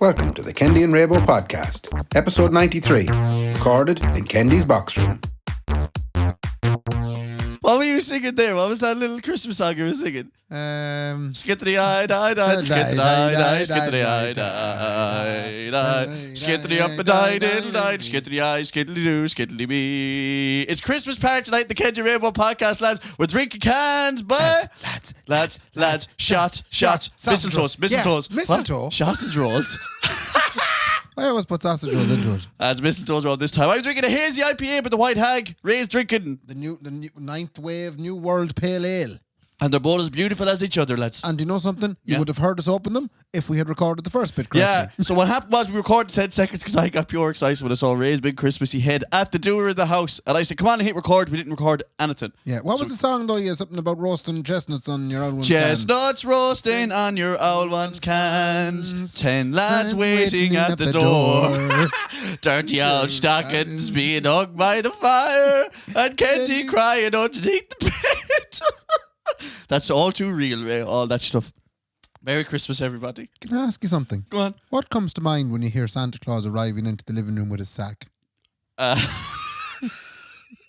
Welcome to the Kendy and Raybo podcast, episode 93, recorded in Kendy's box room. What were you singing there? What was that little Christmas song you were singing? Skittity eye die die, skittity eye die, skittity eye die die, skittity up and die diddle die, skittity eye, skittity do, skittity me. It's Christmas party tonight, the Kendy Raybo podcast, lads. We're drinking cans, but lads, shots, mistletoes. Mistletoe? Sausage rolls. I always put sausage rolls into it. As mistletoes roll this time. I was drinking a hazy IPA, but the White Hag. Ray's drinking The new ninth wave New World Pale Ale. and they're both as beautiful as each other, lads. And you know something? You Yeah. would have heard us open them if we had recorded the first bit correctly. Yeah. So what happened was we recorded 10 seconds because I got pure excited when I saw Ray's big Christmassy head at the doer of the house. And I said, come on and hit record. We didn't record anything. Yeah. What was the song though? Yeah, something about roasting chestnuts on your old one's cans. Chestnuts roasting on your old one's cans. 10 lads waiting at the door. Dirty old stockings being hung by the fire. And Kendy crying underneath the bed. That's all too real, Ray. All that stuff. Merry Christmas, everybody. Can I ask you something? Go on. What comes to mind when you hear Santa Claus arriving into the living room with his sack?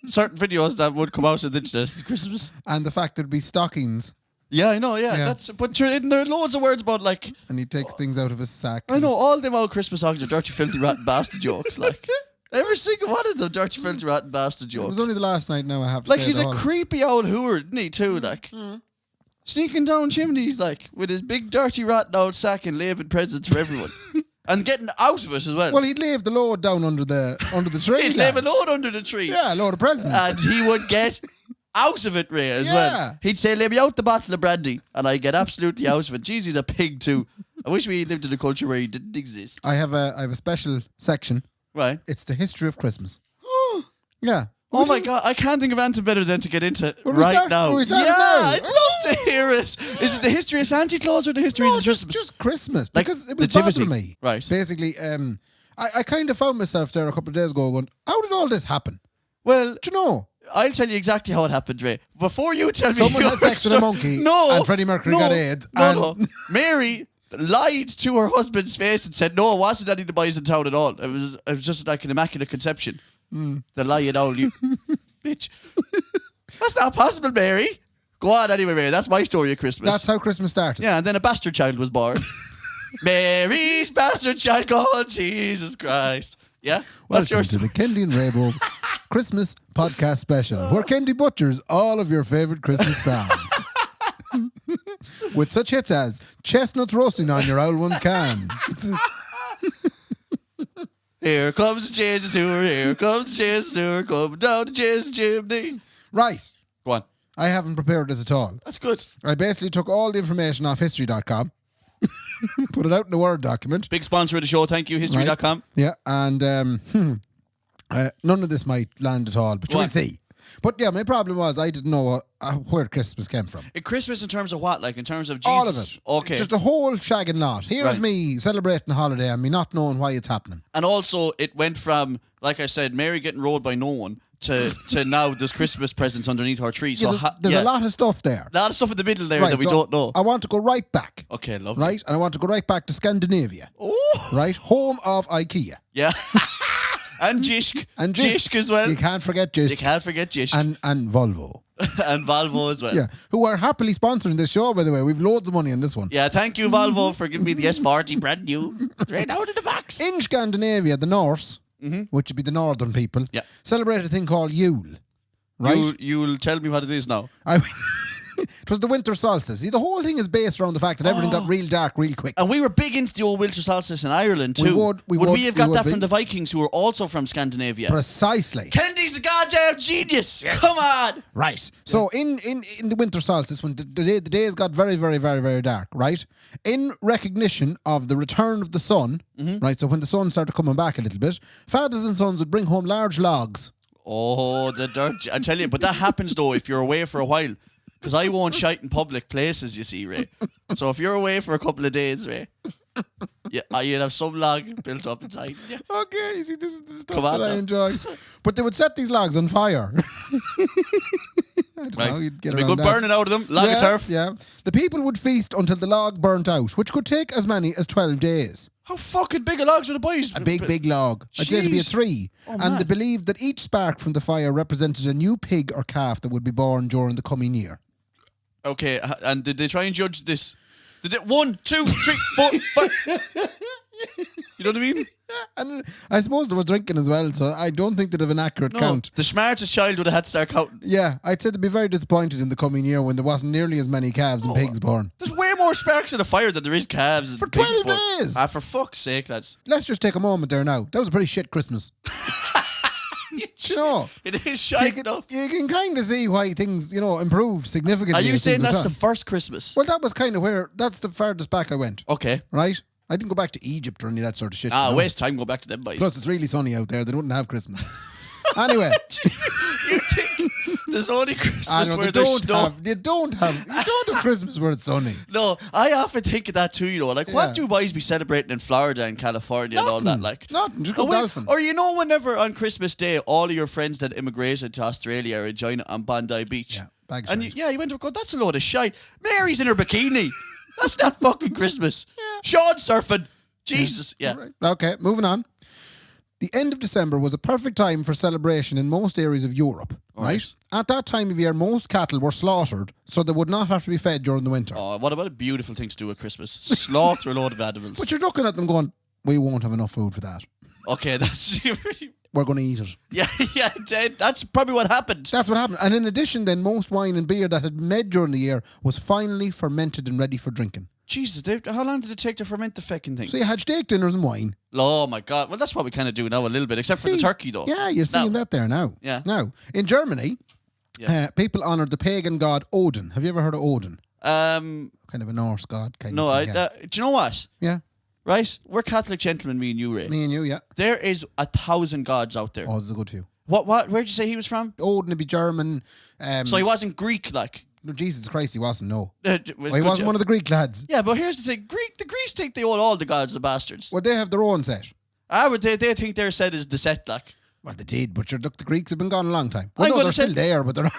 Certain videos that would come out on the internet at Christmas. And the fact there'd be stockings Yeah, I know, yeah. But there are loads of words about, like, and he takes things out of his sack. I know, all them old Christmas songs are dirty, filthy, rotten bastard jokes. Like, every single one of them, dirty, filthy, rotten bastard jokes. It was only the last night now, I have to like, say. he's a creepy old hooer, isn't he, too? Like, sneaking down chimneys, like, with his big, dirty, rotten old sack and leaving presents for everyone. And getting out of it as well. Well, he'd leave the load down under the tree. He'd leave a load under the tree. Yeah, a load of presents. And he would get out of it, Ray, as well. He'd say, "Let me out the bottle of brandy," and I'd get absolutely out of it. Jeez, he's a pig too. I wish we lived in a culture where he didn't exist. I have a special section. Right. It's the history of Christmas. Yeah. Oh my God, I can't think of anything better than to get into Will we right start- now. will we start Yeah, now? I'd love to hear it. Is it the history of Santa Claus or the history of the Christmas? Just Christmas. Like Because it was nativity. bothering me. Right. Basically, I kind of found myself there a couple of days ago going, how did all this happen? Well, Do you know? I'll tell you exactly how it happened, Ray. Before you tell me Someone your had sex with a story- monkey No, and Freddie Mercury got AIDS. No. Mary lied to her husband's face and said, no, it wasn't any of the boys in town at all. It was just like an immaculate conception. The lying old you bitch. That's not possible, Mary. Go on anyway, Mary. That's my story of Christmas. That's how Christmas started. Yeah, and then a bastard child was born. Mary's bastard child called Jesus Christ. Yeah? What's Welcome yours? to the Kendy and Raybo Christmas podcast special, where Kendy butchers all of your favorite Christmas songs. With such hits as chestnuts roasting on your old one's can. Here comes the Jesus Hooer, here comes the Jesus Hooer, coming down the Jesus chimney. Right. Go on. I haven't prepared this at all. That's good. I basically took all the information off history.com, put it out in a Word document. Big sponsor of the show, thank you, history.com. Yeah, and none of this might land at all, but you will see. But yeah, my problem was I didn't know where Christmas came from. Christmas in terms of what? Like in terms of Jesus? All of it. Okay. Just a whole shagging lot. Here's Right. me celebrating a holiday and me not knowing why it's happening. And also, it went from, like I said, Mary getting rode by no one to now there's Christmas presents underneath her tree. So Yeah, there's a lot of stuff there. A lot of stuff in the middle there Right, that we so don't know. I want to go right back. Okay, lovely. Right? And I want to go right back to Scandinavia. Oh, Right? Home of IKEA. yeah. And Jishk. And Jishk as well. You can't forget Jishk. You can't forget Jishk. And Volvo. And Volvo as well. Yeah. Who are happily sponsoring this show, by the way. We've loads of money in this one. Yeah, thank you, Volvo, for giving me the S40 brand new. Straight out of the box. In Scandinavia, the Norse, which would be the northern people, Yeah. celebrate a thing called Yule. Right? You'll tell me what it is now. It was the winter solstice. See, the whole thing is based around the fact that everything got real dark real quick. And we were big into the old winter solstice in Ireland too. would we have got be. that from the Vikings who were also from Scandinavia? Precisely. Kendy's a goddamn genius. Come on. Right. So in the winter solstice, when the days got very, very, very, very dark, right? In recognition of the return of the sun, right? So when the sun started coming back a little bit, fathers and sons would bring home large logs. Oh, the dirt. I tell you, but that happens though if you're away for a while. Because I won't shite in public places, you see, Ray. So if you're away for a couple of days, Ray, yeah, you'd have some log built up inside. Yeah. Okay, you see, this is the stuff Come on that I now. enjoy. But they would set these logs on fire. I don't Right. know, you'd get There'd be around good that. burning out of them. Log of turf. Yeah. The people would feast until the log burnt out, which could take as many as 12 days. How fucking big a log's with the boys? A big log. I'd say it'd be a 3. And they believed that each spark from the fire represented a new pig or calf that would be born during the coming year. Okay, and did they try and judge this? Did it 1, 2, 3, 4, 5? You know what I mean? And I suppose they were drinking as well, so I don't think they'd have an accurate count. The smartest child would have had to start counting. Yeah, I'd say they'd be very disappointed in the coming year when there wasn't nearly as many calves and pigs born. There's way more sparks in a fire than there is calves and For pigs 12 born. days! For fuck's sake, lads. Let's just take a moment there now. That was a pretty shit Christmas. You know, it is so shite enough. you can kind of see why things, improved significantly. Are you as saying things that's went the on. first Christmas? Well, that was kind of that's the farthest back I went. Okay. Right? I didn't go back to Egypt or any of that sort of shit. Waste time, go back to them boys. Plus, it's really sunny out there. They wouldn't have Christmas. Anyway. You think there's only Christmas where they there's don't snow? have. You don't have Christmas where it's sunny. No, I often think of that too, Like, what do boys be celebrating in Florida and California and all that? Like, Nothing, just go golfing. Or whenever on Christmas Day, all of your friends that immigrated to Australia are enjoying it on Bondi Beach. Yeah, bag and shite. you went to go, that's a load of shite. Mary's in her bikini. That's not fucking Christmas. Sean surfing. Jesus, yeah. Right. Okay, moving on. The end of December was a perfect time for celebration in most areas of Europe, right? At that time of year, most cattle were slaughtered, so they would not have to be fed during the winter. Oh, what about a beautiful thing to do at Christmas? Slaughter a load of animals. But you're looking at them going, we won't have enough food for that. Okay, that's... We're going to eat it. Yeah, that's probably what happened. That's what happened. And in addition, then, most wine and beer that had been made during the year was finally fermented and ready for drinking. Jesus, Dave, how long did it take to ferment the feckin' thing? So you had steak dinners and wine. Oh, my God. Well, that's what we kind of do now a little bit, except for the turkey, though. Yeah, you're seeing that there now. Yeah. Now, in Germany, people honoured the pagan god Odin. Have you ever heard of Odin? Kind of a Norse god. Kind of thing, do you know what? Yeah. Right? We're Catholic gentlemen, me and you, Ray. Me and you, yeah. There is 1,000 gods out there. Oh, this is a good few. Where'd you say he was from? Odin would be German. So he wasn't Greek, like? No, Jesus Christ, he wasn't, no. Well, he wasn't one of the Greek lads. Yeah, but here's the thing. The Greeks think they own all the gods, the bastards. Well, they have their own set. They think their set is the set, like. Well, they did, but look, the Greeks have been gone a long time. Well, no, they're still there, but they're not.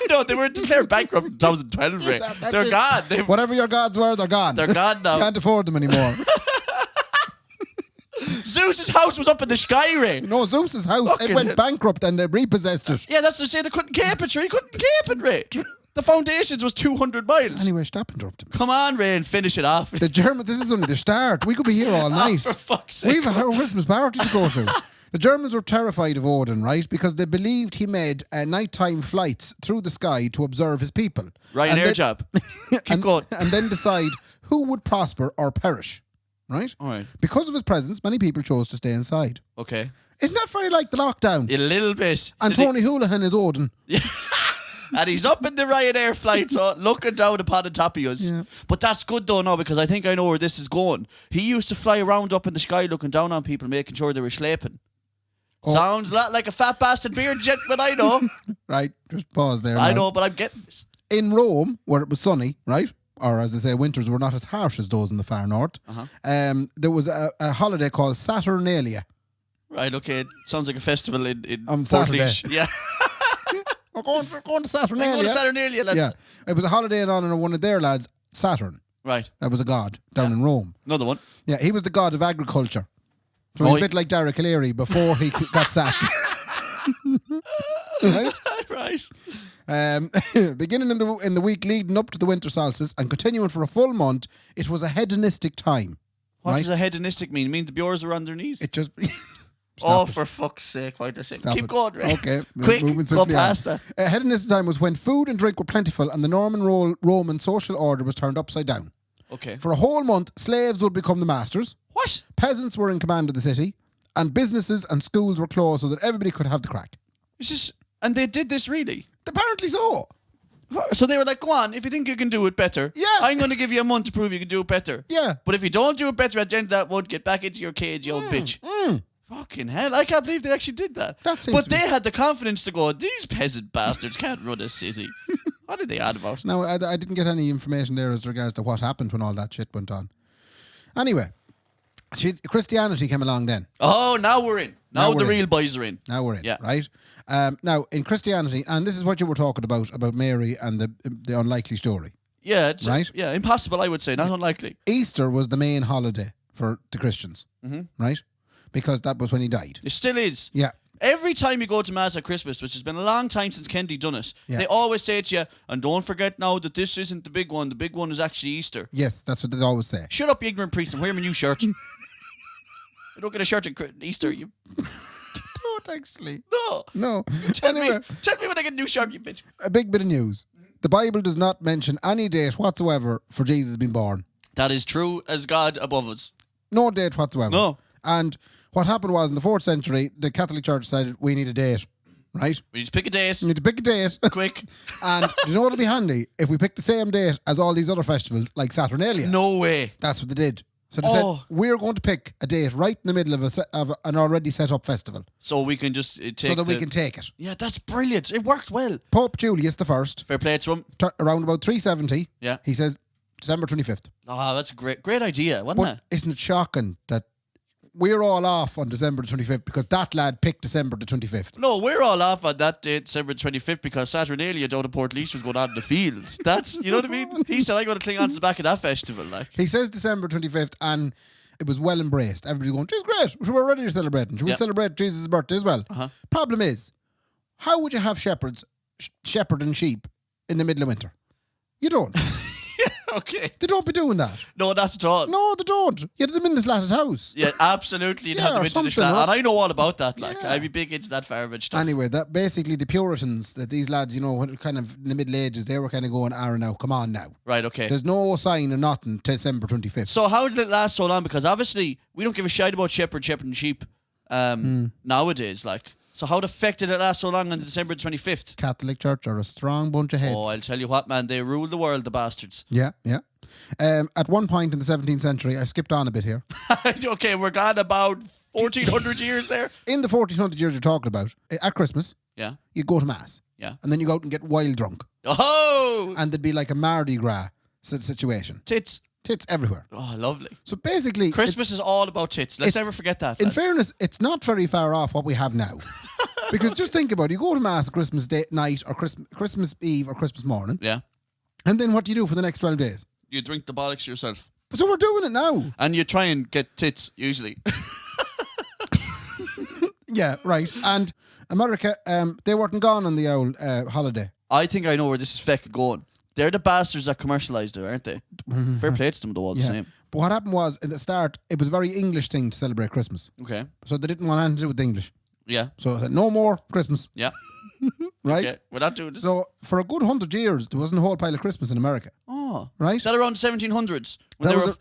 No, they were declared bankrupt in 2012, Ray. They're gone. Whatever your gods were, they're gone. They're gone now. Can't afford them anymore. Zeus's house was up in the sky, Ray. No, Zeus's house, it went bankrupt and they repossessed it. Yeah, that's to say they couldn't keep it, Ray. He couldn't keep it, Ray. The foundations was 200 miles. Anyway, stop interrupting me. Come on, Ray, and finish it off. The German, this is only the start. We could be here all night. For fuck's sake. We've a Christmas party to go to. The Germans were terrified of Odin, right? Because they believed he made nighttime flights through the sky to observe his people. Ryanair job. Keep going. And then decide who would prosper or perish, right? All right. Because of his presence, many people chose to stay inside. Okay. Isn't that very like the lockdown? A little bit. And Tony Houlihan is Odin. Yeah. And he's up in the Ryanair flight, so looking down upon the top of us. Yeah. But that's good though now, because I think I know where this is going. He used to fly around up in the sky looking down on people, making sure they were sleeping. Oh. Sounds a lot like a fat bastard beard gentleman, I know. Right, just pause there. I know, but I'm getting this. In Rome, where it was sunny, right? Or as they say, winters were not as harsh as those in the far north. There was a holiday called Saturnalia. Right, okay. Sounds like a festival in Saturday. Yeah. We're going to Saturnalia. We're going to Saturnalia, lads. Yeah. It was a holiday in honor of one of their lads, Saturn. Right. That was a god down in Rome. Another one. Yeah, he was the god of agriculture. So he's a bit like Derek O'Leary before he got sacked. Right? Right. Beginning in the week leading up to the winter solstice and continuing for a full month, it was a hedonistic time. What does a hedonistic mean? It means the Bjors are on their knees? It just... For fuck's sake, why does it? Keep going, Ray. Okay, quick, moving go past that. Hedonistic time was when food and drink were plentiful and the Roman social order was turned upside down. Okay. For a whole month, slaves would become the masters. What? Peasants were in command of the city, and businesses and schools were closed so that everybody could have the crack. And they did this really? Apparently so. So they were like, go on, if you think you can do it better, I'm going to give you a month to prove you can do it better. Yeah. But if you don't do it better at the end of that month, get back into your cage, you old bitch. Fucking hell, I can't believe they actually did that. But they had the confidence to go, these peasant bastards can't run a city. What did they add about? No, I didn't get any information there as regards to what happened when all that shit went on. Anyway, Christianity came along then. Oh, now we're in. Now the real boys are in. Now we're in, right? Now, in Christianity, and this is what you were talking about Mary and the unlikely story. Yeah, right? Yeah, impossible, I would say, not unlikely. Easter was the main holiday for the Christians, right? Because that was when he died. It still is. Yeah. Every time you go to Mass at Christmas, which has been a long time since Kendy done it, they always say to you, and don't forget now that this isn't the big one. The big one is actually Easter. Yes, that's what they always say. Shut up, you ignorant priest, and wear my new shirt. You don't get a shirt at Easter, you... Don't actually. No. Tell me when I get a new shirt, you bitch. A big bit of news. The Bible does not mention any date whatsoever for Jesus being born. That is true as God above us. No date whatsoever. No. And what happened was in the 4th century, the Catholic Church decided we need a date, right? We need to pick a date. We need to pick a date. Quick. And do you know what'll be handy? If we pick the same date as all these other festivals, like Saturnalia. No way. That's what they did. So they said, we're going to pick a date right in the middle of an already set up festival. So we can just take so that we can take it. Yeah, that's brilliant. It worked well. Pope Julius I. Fair play to him. Around about 370. Yeah. He says December 25th. Oh, that's a great idea, wasn't it? Isn't it shocking that we're all off on December the 25th because that lad picked December the 25th? No, we're all off on that date, December 25th, because Saturnalia down in Port was going on in the field. That's, you know what I mean? He said, I'm going to cling on to the back of that festival. Like. He says December 25th, and it was well embraced. Everybody's going, geez, great. We're ready to celebrate. And we'll celebrate Jesus' birthday as well. Problem is, how would you have shepherds shepherding sheep in the middle of winter? You don't. Okay. They don't be doing that. No, not at all. No, they don't. You had them in this lat's house. Yeah, absolutely. You'd have them into the stand. And I know all about that. Like, I'd be big into that garbage stuff. Anyway, that basically the Puritans, that these lads, you know, kind of in the Middle Ages, they were kind of going, now, come on now. Right, okay. There's no sign of nothing to December 25th. So how did it last so long? Because obviously, we don't give a shit about shepherding sheep nowadays. Like, so how the fuck did it last so long on December 25th? Catholic Church are a strong bunch of heads. Oh, I'll tell you what, man. They rule the world, the bastards. Yeah. At one point in the 17th century, I skipped on a bit here. Okay, we're gone about 1400 years there. In the 1400 years you're talking about, at Christmas, you'd go to Mass. Yeah. And then you go out and get wild drunk. Oh! And there'd be like a Mardi Gras situation. Tits everywhere. Oh, lovely. So basically... Christmas is all about tits. Let's never forget that. In fairness, it's not very far off what we have now. Because just think about it. You go to Mass Christmas day, night or Christmas Eve or Christmas morning. Yeah. And then what do you do for the next 12 days? You drink the bollocks yourself. So we're doing it now. And you try and get tits, usually. Yeah, right. And America, they weren't gone on the old holiday. I think I know where this is fucking going. They're the bastards that commercialised it, aren't they? Fair play to them, though, all the same. But what happened was, at the start, it was a very English thing to celebrate Christmas. Okay. So they didn't want anything to do with the English. Yeah. So they said, no more Christmas. Yeah. Right? Yeah, we're not doing this. So for a good 100 years, there wasn't a whole pile of Christmas in America. Oh. Right? Is that around the 1700s? When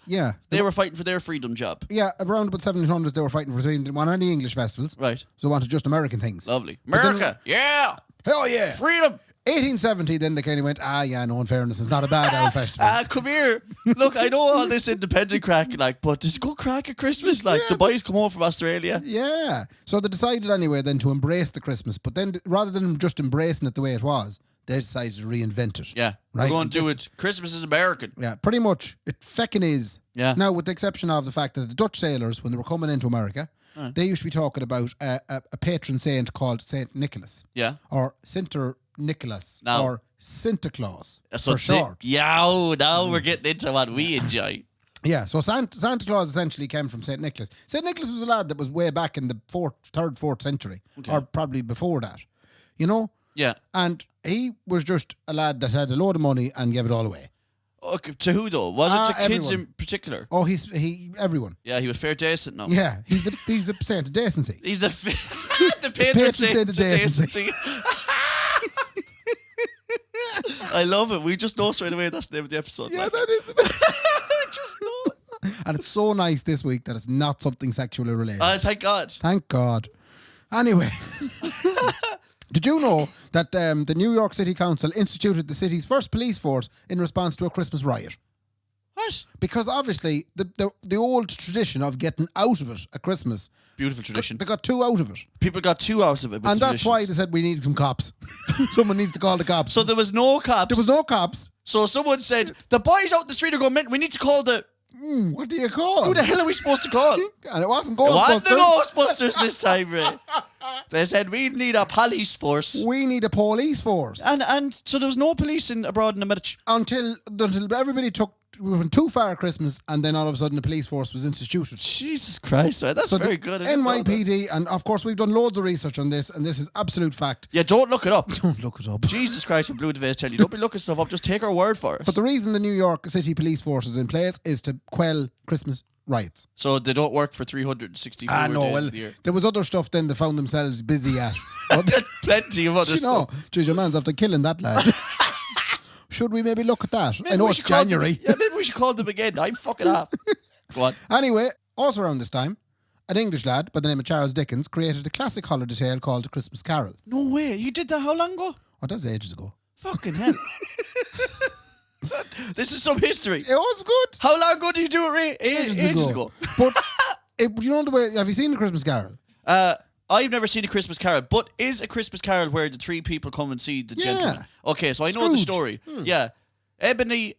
they were fighting for their freedom job. Yeah, around about 1700s, they were fighting for freedom. They didn't want any English festivals. Right. So they wanted just American things. Lovely. America, yeah! Hell yeah! Freedom! 1870, then they kind of went, no, in fairness, it's not a bad old festival. Come here. Look, I know all this independent crack, like, but there's good crack at Christmas. Like, the boys come home from Australia. Yeah. So they decided anyway then to embrace the Christmas, but then rather than just embracing it the way it was, they decided to reinvent it. Yeah. Right? We're going to do it. Christmas is American. Yeah, pretty much. It feckin' is. Yeah. Now, with the exception of the fact that the Dutch sailors, when they were coming into America, they used to be talking about a patron saint called Saint Nicholas. Yeah. Or Sinter Nicholas. No. Or Santa Claus, so for short. Yeah, now we're getting into what we enjoy. Yeah, so Santa Claus essentially came from St. Nicholas. St. Nicholas was a lad that was way back in the 3rd, 4th century, or probably before that, you know? Yeah. And he was just a lad that had a load of money and gave it all away. Okay, to who though? Was it to kids everyone. in particular? Oh, everyone. Yeah, he was fair decent now. Yeah, he's the saint of decency. He's the the patron saint of decency. I love it. We just know straight away that's the name of the episode. Yeah, like. that is the best. Just know. And it's so nice this week that it's not something sexually related. Thank God. Thank God. Anyway, did you know that the New York City Council instituted the city's first police force in response to a Christmas riot? What? Because obviously the old tradition of getting out of it at Christmas. Beautiful tradition. They got 2 out of it. People got 2 out of it. And that's why they said we need some cops. Someone needs to call the cops. So there was no cops. There was no cops. So someone said, the boys out the street are going, we need to call the... What do you call? Who the hell are we supposed to call? And it wasn't It Ghostbusters. wasn't the Ghostbusters this time, Ray. They said, we need a police force. We need a police force. And so there was no police abroad in America. Until everybody took went too far at Christmas, and then all of a sudden the police force was instituted. Jesus Christ, right? That's So very the good. NYPD, and of course we've done loads of research on this, and this is absolute fact. Yeah, don't look it up. Don't look it up. Jesus Christ, when Blue Devils tell you, don't be looking stuff up. Just take our word for it. But the reason the New York City police force is in place is to quell Christmas riots. So they don't work for 364 days of the year. There was other stuff then they found themselves busy at. Plenty of other stuff. Geez, your man's after killing that lad. Should we maybe look at that? Maybe I know we it's should call January. them, maybe we should call them again. I'm fucking off. Go on. Anyway, also around this time, an English lad by the name of Charles Dickens created a classic holiday tale called The Christmas Carol. No way. You did that how long ago? Oh, that's ages ago. Fucking hell. This is some history. It was good. How long ago did you do it, Ray? Ages ago. But you know the way? Have you seen The Christmas Carol? I've never seen A Christmas Carol, but is A Christmas Carol where the three people come and see the gentleman? Okay, so I know the story. Yeah. Ebenezer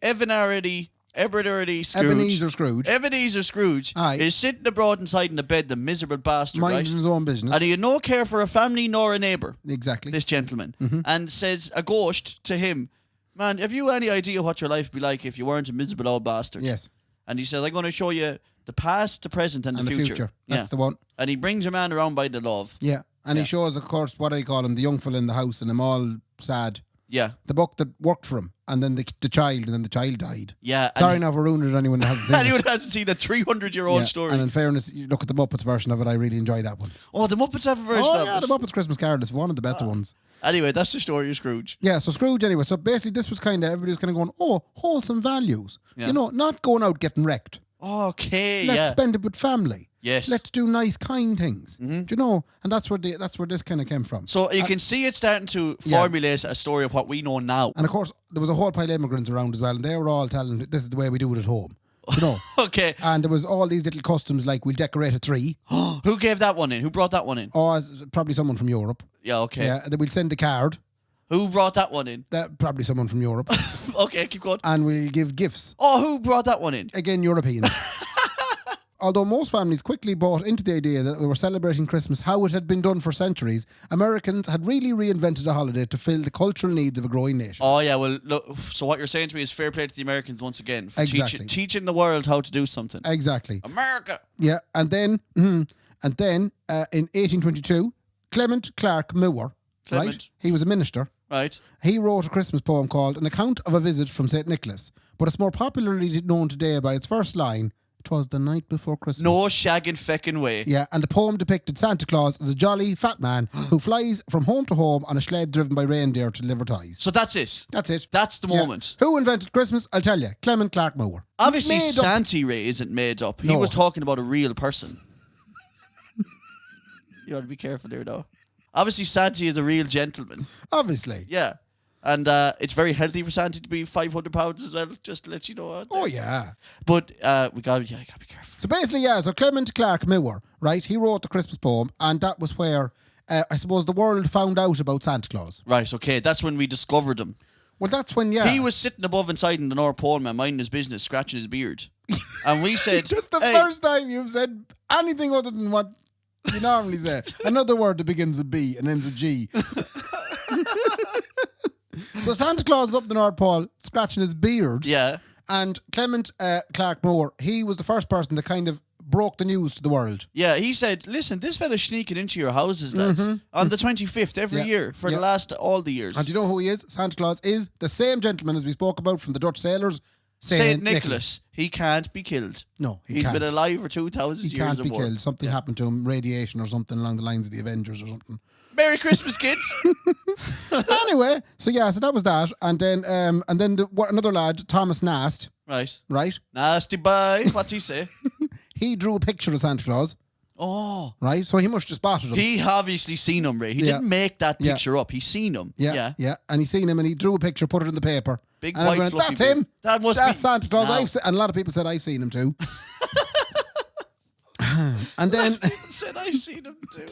Scrooge. Ebenezer Scrooge is sitting abroad inside in the bed, the miserable bastard, minding his own business. And he had no care for a family nor a neighbour. Exactly. This gentleman. And says a ghost to him, man, have you any idea what your life would be like if you weren't a miserable old bastard? Yes. And he says, I'm going to show you the past, the present, and the future. That's the one. And he brings a man around by the love. Yeah. And he shows, of course, what do you call him? The young fella in the house, and them all sad. Yeah. The book that worked for him, and then the child, and then the child died. Yeah. Sorry now for ruining it, anyone that hasn't seen anyone hasn't seen the 300-year-old story. And in fairness, you look at the Muppets version of it, I really enjoy that one. Oh, the Muppets have a version of it? Oh, yeah, the Muppets Christmas Carol is one of the better ones. Anyway, that's the story of Scrooge. Yeah, so Scrooge anyway. So basically this was kind of, everybody was kind of going, oh, wholesome values. Yeah. You know, not going out getting wrecked. Okay, Let's spend it with family. Yes. Let's do nice, kind things. Do you know? And that's where this kind of came from. So you can see it starting to formulate a story of what we know now. And of course, there was a whole pile of immigrants around as well, and they were all telling this is the way we do it at home. You know? Okay. And there was all these little customs like we'll decorate a tree. Who gave that one in? Who brought that one in? Oh, probably someone from Europe. Yeah, okay. Yeah, then we'll send a card. Who brought that one in? Probably someone from Europe. Okay, keep going. And we'll give gifts. Oh, who brought that one in? Again, Europeans. Although most families quickly bought into the idea that they were celebrating Christmas how it had been done for centuries, Americans had really reinvented a holiday to fill the cultural needs of a growing nation. Oh, yeah, well, look, so what you're saying to me is fair play to the Americans once again. For exactly. Teaching the world how to do something. Exactly. America! Yeah, and then in 1822, Clement Clark Moore, right? He was a minister. Right. He wrote a Christmas poem called An Account of a Visit from St. Nicholas, but it's more popularly known today by its first line, "'Twas the night before Christmas." No shagging feckin' way. Yeah, and the poem depicted Santa Claus as a jolly, fat man who flies from home to home on a sled driven by reindeer to deliver toys. So that's it. That's it. That's the moment. Who invented Christmas? I'll tell you. Clement Clark Moore. Obviously, Santa Ray isn't made up. He was talking about a real person. You ought to be careful there, though. Obviously, Santa is a real gentleman. Obviously. Yeah. And it's very healthy for Santa to be 500 pounds as well, just to let you know. Oh, yeah. But we gotta be careful. So basically, so Clement Clark Moore, right, he wrote the Christmas poem, and that was where, I suppose, the world found out about Santa Claus. Right, okay. That's when we discovered him. Well, that's when, He was sitting above inside in the North Pole, man, minding his business, scratching his beard. And we said... Just the first time you've said anything other than what you normally say. Another word that begins with B and ends with G. So Santa Claus is up the North Pole scratching his beard. Yeah. And Clement Clark Moore, he was the first person that kind of broke the news to the world. Yeah, he said, listen, this fella's sneaking into your houses, lads, on the 25th every year for the last, all the years. And do you know who he is? Santa Claus is the same gentleman as we spoke about from the Dutch sailors, Saint Nicholas. He can't be killed. No, He's can't. been alive for 2,000 years or more. He can't be killed. Something happened to him, radiation or something along the lines of the Avengers or something. Merry Christmas, kids. Anyway, so that was that. And then another lad, Thomas Nast. Right. Nasty boy. What's he say? He drew a picture of Santa Claus. Oh. Right? So he must have spotted him. He obviously seen him, Ray. He didn't make that picture up. He seen him. Yeah. And he seen him and he drew a picture, put it in the paper. Big and white went, fluffy that's him. That's Santa Claus. No. And a lot of people said, I've seen him too. And then said I've seen him too.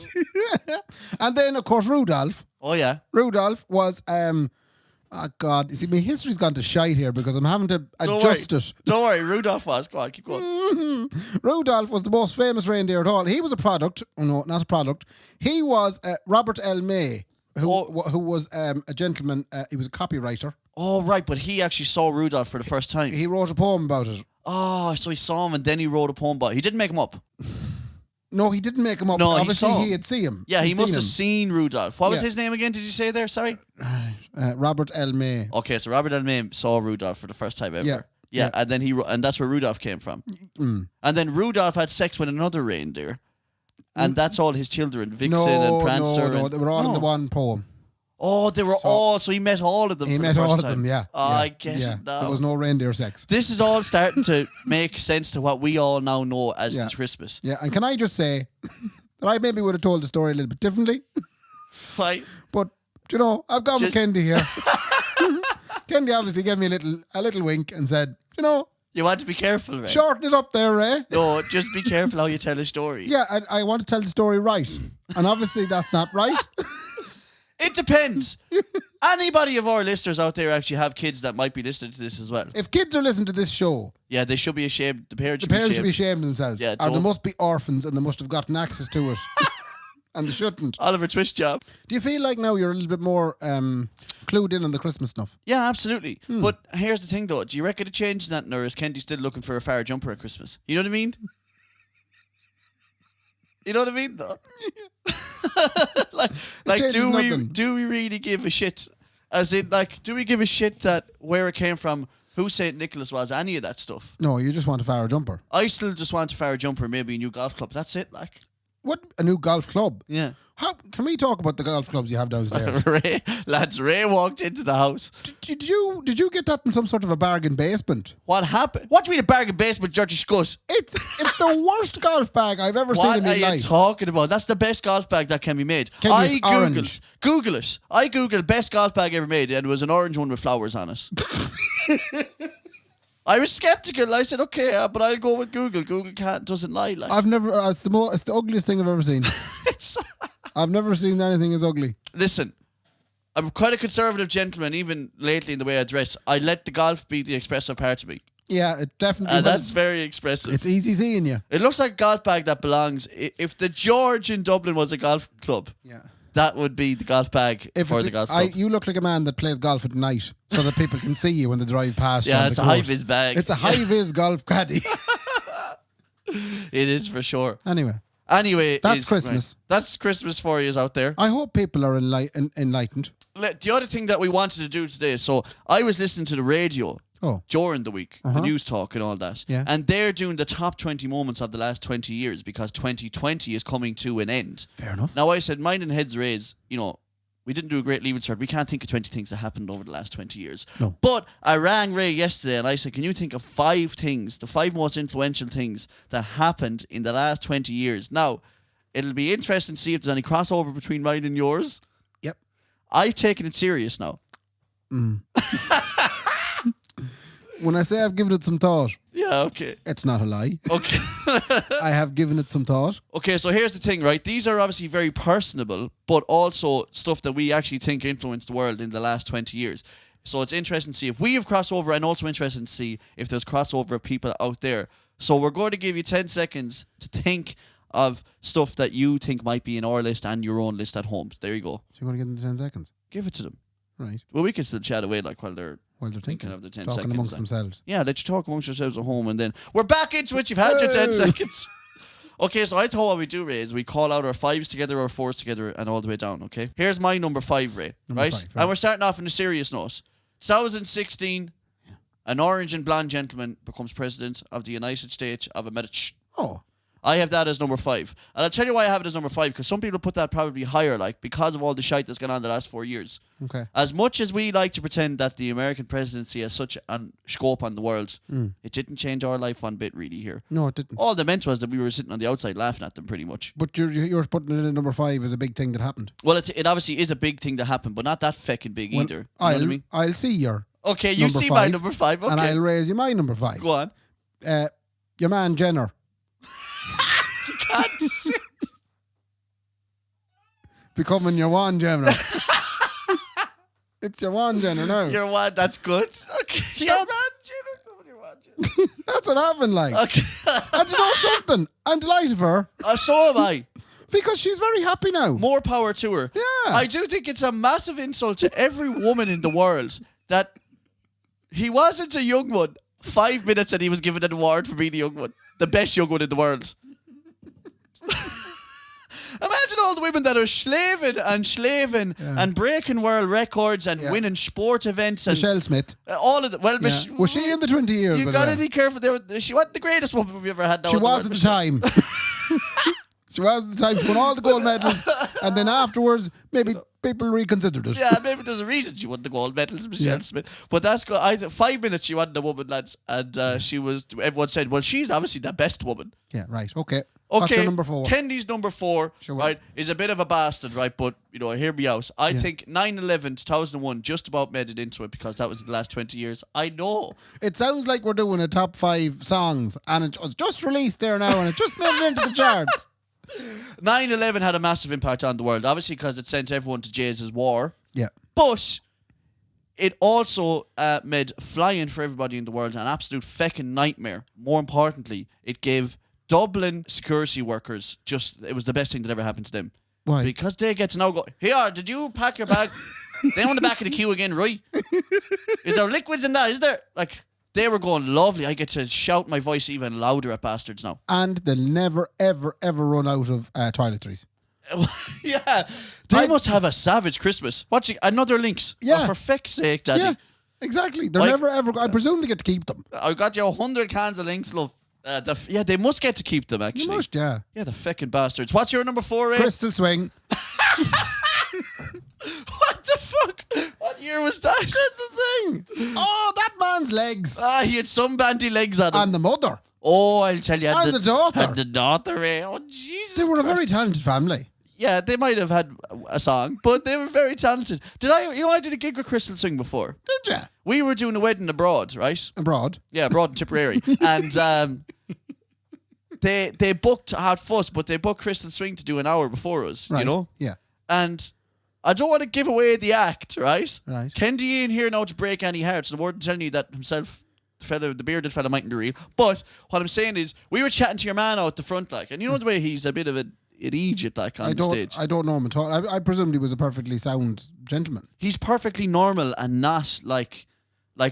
And then of course Rudolph. Oh yeah. Rudolph was oh God, you see my history's gone to shite here because I'm having to adjust it. Don't worry, Rudolph was. Go on, keep going. Rudolph was the most famous reindeer at all. He was a product. Oh no, not a product. He was Robert L. May. who was a gentleman. He was a copywriter. Oh, right, but he actually saw Rudolph for the first time. He wrote a poem about it. Oh, so he saw him and then he wrote a poem about it. He didn't make him up. No, he didn't make him up. No, obviously he had seen him. Yeah, he must have him. seen Rudolph. What was his name again? Did you say there? Sorry? Robert L. May. Okay, so Robert L. May saw Rudolph for the first time ever. Yeah, and then and that's where Rudolph came from. And then Rudolph had sex with another reindeer. And that's all his children, Vixen and Prancer. No, they were all in the one poem. Oh, they were all, so he met all of them. He for met the first all time. of them, yeah. Oh, I get it now. There was no reindeer sex. This is all starting to make sense to what we all now know as the Christmas. Yeah, and can I just say that I maybe would have told the story a little bit differently. Why? But, I've gone with Kendy here. Kendy obviously gave me a little wink and said, you want to be careful, Ray. Shorten it up there, Ray. No, just be careful how you tell a story. Yeah, I want to tell the story right. And obviously that's not right. It depends. Anybody of our listeners out there actually have kids that might be listening to this as well. If kids are listening to this show... Yeah, they should be ashamed. The parents should be ashamed of themselves. Yeah, or they must be orphans and they must have gotten access to it. And they shouldn't. Oliver Twist job. Do you feel like now you're a little bit more clued in on the Christmas stuff? Yeah, absolutely. But here's the thing though. Do you reckon it changes that, or is Kendy still looking for a fire jumper at Christmas? You know what I mean? You know what I mean, though? do we really give a shit? As in, do we give a shit that where it came from, who St. Nicholas was, any of that stuff? No, you just want a fire jumper. I still just want a fire jumper, maybe a new golf club. That's it, What? A new golf club? Yeah. How can we talk about the golf clubs you have downstairs? Ray walked into the house. Did you get that in some sort of a bargain basement? What happened? What do you mean a bargain basement, Georgie Scuss? It's the worst golf bag I've ever seen in my life. What are you talking about? That's the best golf bag that can be made. Google it. I googled best golf bag ever made, and it was an orange one with flowers on it. I was skeptical. I said, okay, but I'll go with Google. Google doesn't lie. I've never. It's the ugliest thing I've ever seen. I've never seen anything as ugly. Listen, I'm quite a conservative gentleman, even lately in the way I dress. I let the golf be the expressive part of me. Yeah, it definitely. And that's very expressive. It's easy seeing you. It looks like a golf bag that belongs. If the George in Dublin was a golf club, that would be the golf bag for the golf club. You look like a man that plays golf at night so that people can see you when they drive past you. Yeah, it's a high-vis bag. It's a high-vis golf caddy. It is for sure. Anyway, that's Christmas. Right. That's Christmas for you out there. I hope people are enlightened. The other thing that we wanted to do today, so I was listening to the radio during the week, the news talk and all that. Yeah. And they're doing the top 20 moments of the last 20 years because 2020 is coming to an end. Fair enough. Now, I said, mind and heads raised, we didn't do a great leaving cert. We can't think of 20 things that happened over the last 20 years. No. But I rang Ray yesterday and I said, can you think of 5 things, the 5 most influential things that happened in the last 20 years? Now, it'll be interesting to see if there's any crossover between mine and yours. Yep. I've taken it serious now. When I say I've given it some thought. Yeah, okay. It's not a lie. Okay. I have given it some thought. Okay, so here's the thing, right? These are obviously very personable, but also stuff that we actually think influenced the world in the last 20 years. So it's interesting to see if we have crossover, and also interesting to see if there's crossover of people out there. So we're going to give you 10 seconds to think of stuff that you think might be in our list and your own list at home. There you go. So you want to give them the 10 seconds? Give it to them. Right. Well, we can still chat away while they're thinking of the 10 talking seconds. amongst themselves. Yeah, let you talk amongst yourselves at home, and then we're back into it. You've had your 10 seconds. Okay, so I thought what we do, Ray, is we call out our 5s together, our 4s together, and all the way down, okay? Here's my number 5, Ray, right? 5, right? And we're starting off on a serious note. 2016, an orange and blonde gentleman becomes president of the United States of America. Oh. I have that as number 5. And I'll tell you why I have it as number 5, because some people put that probably higher, because of all the shite that's gone on the last 4 years. Okay. As much as we like to pretend that the American presidency has such a scope on the world, it didn't change our life one bit, really, here. No, it didn't. All they meant was that we were sitting on the outside laughing at them, pretty much. But you're putting it in number 5 as a big thing that happened. Well, it obviously is a big thing that happened, but not that feckin' big either. You know what I mean? I'll see your Okay, you see my number 5, okay. And I'll raise you my number 5. Go on. Your man, Jenner. You can't see. Becoming your one Jenner. It's your one Jenner now. Your one, that's good. Okay. Your man Jenner. Your one Jenner. That's what happened, Okay. And you know something? I'm delighted for her. So am I. Because she's very happy now. More power to her. Yeah. I do think it's a massive insult to every woman in the world that he wasn't a young one. 5 minutes and he was given an award for being the young one. The best young one in the world. Imagine all the women that are slaving and breaking world records and winning sport events. And Michelle Smith. All of them. Well, was she in the 20 years? You got to be careful. She wasn't the greatest woman we've ever had. She was at the time. She was at the time. She won all the gold medals. And then afterwards, maybe people reconsidered it. Yeah, maybe there's a reason she won the gold medals, Michelle Smith. But that's good. 5 minutes she wasn't a woman, lads. And she was, everyone said, well, she's obviously the best woman. Yeah, right. Okay. What's your number 4? Kendy's number 4, right, is a bit of a bastard, right? But, hear me out. I think 9/11, 2001 just about made it into it because that was in the last 20 years. I know. It sounds like we're doing a top 5 songs and it was just released there now and it just made it into the charts. 9/11 had a massive impact on the world, obviously because it sent everyone to Jesus' war. Yeah. But it also made flying for everybody in the world an absolute feckin' nightmare. More importantly, it gave Dublin security workers it was the best thing that ever happened to them. Why? Because they get to now go, here, did you pack your bag? They on the back of the queue again, right? Is there liquids in that? Is there? Like, they were going lovely. I get to shout my voice even louder at bastards now. And they'll never, ever, ever run out of toiletries. Yeah. They must have a savage Christmas. Watching another links. Yeah. Oh, for feck's sake, Daddy. Yeah, exactly. They're never, ever... I presume they get to keep them. I got you 100 cans of links, love. They must get to keep them, actually. You must, yeah. Yeah, the feckin' bastards. What's your number 4, Ray? Crystal Swing. What the fuck? What year was that? Crystal Swing. Oh, that man's legs. He had some bandy legs on him. And the mother. Oh, I'll tell you. And the daughter. And the daughter, Ray. Oh, Jesus They were Christ. a very talented family. Yeah, they might have had a song, but they were very talented. I did a gig with Crystal Swing before. Did you? We were doing a wedding abroad, right? Abroad? Yeah, abroad in Tipperary. And they booked Hot Fuss, but they booked Crystal Swing to do an hour before us, Right. Yeah. And I don't want to give away the act, right? Right. Kendy ain't here now to break any hearts. The word telling you that himself, the bearded fella mightn't be real. But what I'm saying is, we were chatting to your man out the front, like, and you know the way he's a bit of an idiot, like, on the stage. I don't know him at all. I presumed he was a perfectly sound gentleman. He's perfectly normal and not like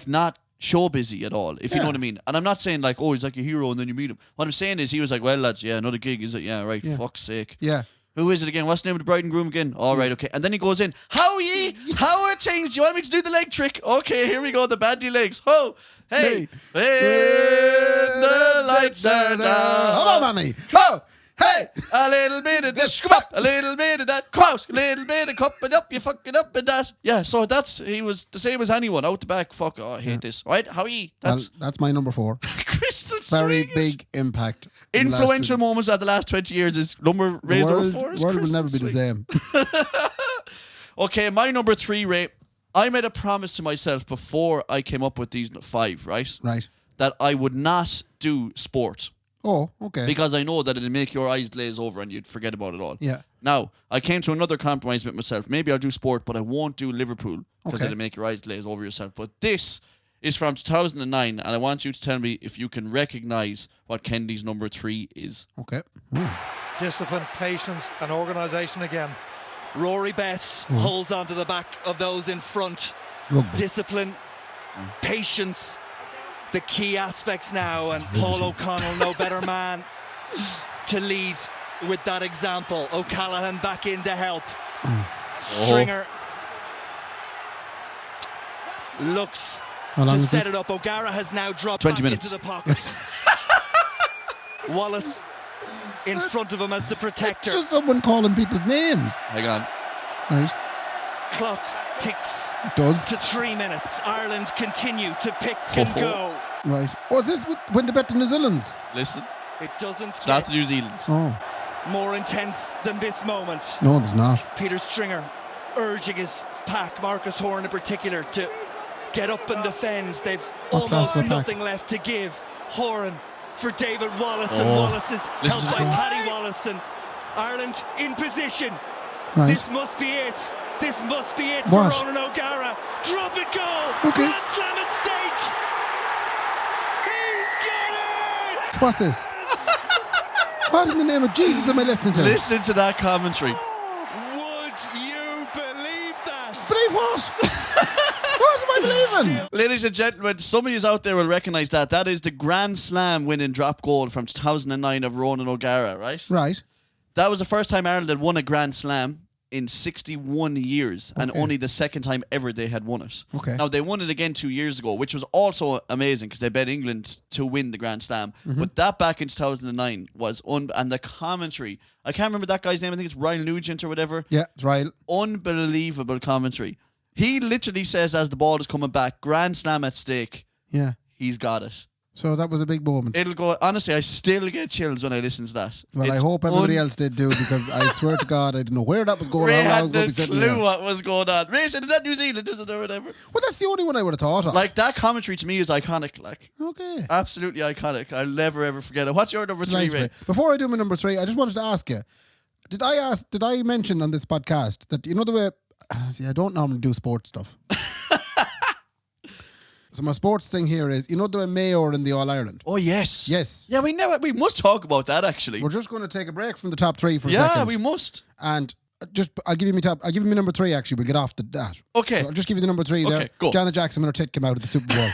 not show busy at all, if you know what I mean. And I'm not saying like, oh, he's like a hero and then you meet him. What I'm saying is he was like, well, lads, yeah, another gig, is it? Yeah, right, fuck's sake. Yeah. Who is it again? What's the name of the bride and groom again? All right, okay. And then he goes in, how are ye? How are things? Do you want me to do the leg trick? Okay, here we go, the bandy legs. Ho, hey, when the lights are down. Come on, mommy. Go. Hey! A little bit of this, come up. A little bit of that, come out. A little bit of cupping up, you fucking up and that. Yeah, so he was the same as anyone, out the back. Fuck, I hate this. Right, how are ye? That's my number 4. Crystal Very Swing. big impact. Influential moments of the last 20 years is number The number 4 is world will Crystal never be the Swing. same. Okay, my number 3, Ray. I made a promise to myself before I came up with these 5, right? Right. That I would not do sport. Oh, okay. Because I know that it'll make your eyes glaze over and you'd forget about it all. Yeah. Now, I came to another compromise with myself. Maybe I'll do sport, but I won't do Liverpool because Okay. it'll make your eyes glaze over yourself. But this is from 2009, and I want you to tell me if you can recognise what Kendy's number 3 is. Okay. Ooh. Discipline, patience, and organisation again. Rory Best holds onto the back of those in front. Rugby. Discipline, patience, the key aspects now, and Paul O'Connell, no better man to lead with that example. O'Callaghan back in to help. Stringer looks How long to is set this? it up. O'Gara has now dropped 20 back minutes. into the pocket. Wallace in front of him as the protector. It's just someone calling people's names. Hang on. Right. Clock ticks It does. to 3 minutes. Ireland continue to pick and go. Right. Oh, is this when they bet the New Zealand? Listen, It doesn't it's not the New get Zealand. Oh. more intense than this moment. No, there's not. Peter Stringer urging his pack, Marcus Horan in particular, to get up and defend. They've What class almost of a pack? nothing left to give. Horan for David Wallace, and Wallace is Listen helped to by the- Paddy Wallace, and Ireland in position. Right. This must be it. This must be it What? for Ronan O'Gara. Drop it, goal. Okay. Grand slam at stake. He's got it. What's this? What in the name of Jesus am I listening to? Listen to that commentary. Would you believe that? Believe what? What am I believing? Ladies and gentlemen, some of you out there will recognise that. That is the Grand Slam winning drop goal from 2009 of Ronan O'Gara, right? Right. That was the first time Ireland had won a Grand Slam in 61 years, and Okay. only the second time ever they had won it. Okay. Now, they won it again 2 years ago, which was also amazing because they bet England to win the Grand Slam. Mm-hmm. But that back in 2009 was and the commentary, I can't remember that guy's name, I think it's Ryan Nugent or whatever. Yeah, it's right. Unbelievable commentary. He literally says as the ball is coming back, Grand Slam at stake, Yeah. he's got it. So that was a big moment. It'll go, honestly, I still get chills when I listen to that. Well, I It's hope everybody else did too, because I swear to God, I didn't know where that was going. Ray How I had was going no to be sitting clue there. what was going on. Ray said, is that New Zealand, is it, or whatever? Well, that's the only one I would have thought of. Like, that commentary to me is iconic, like, Okay. absolutely iconic. I'll never, ever forget it. What's your number three, Right, Ray? right. Before I do my number 3, I just wanted to ask you, did I mention on this podcast that, you know the way, see, I don't normally do sports stuff. So my sports thing here is, you know the way Mayo in the All-Ireland? Oh, yes. Yes. Yeah, we must talk about that, actually. We're just going to take a break from the top 3 for a Yeah, second. we must. And I'll give you my number 3 actually. We'll get off that. Okay. So I'll just give you the number 3 there. Okay, go. Janet Jackson when her tit came out of the Super Bowl.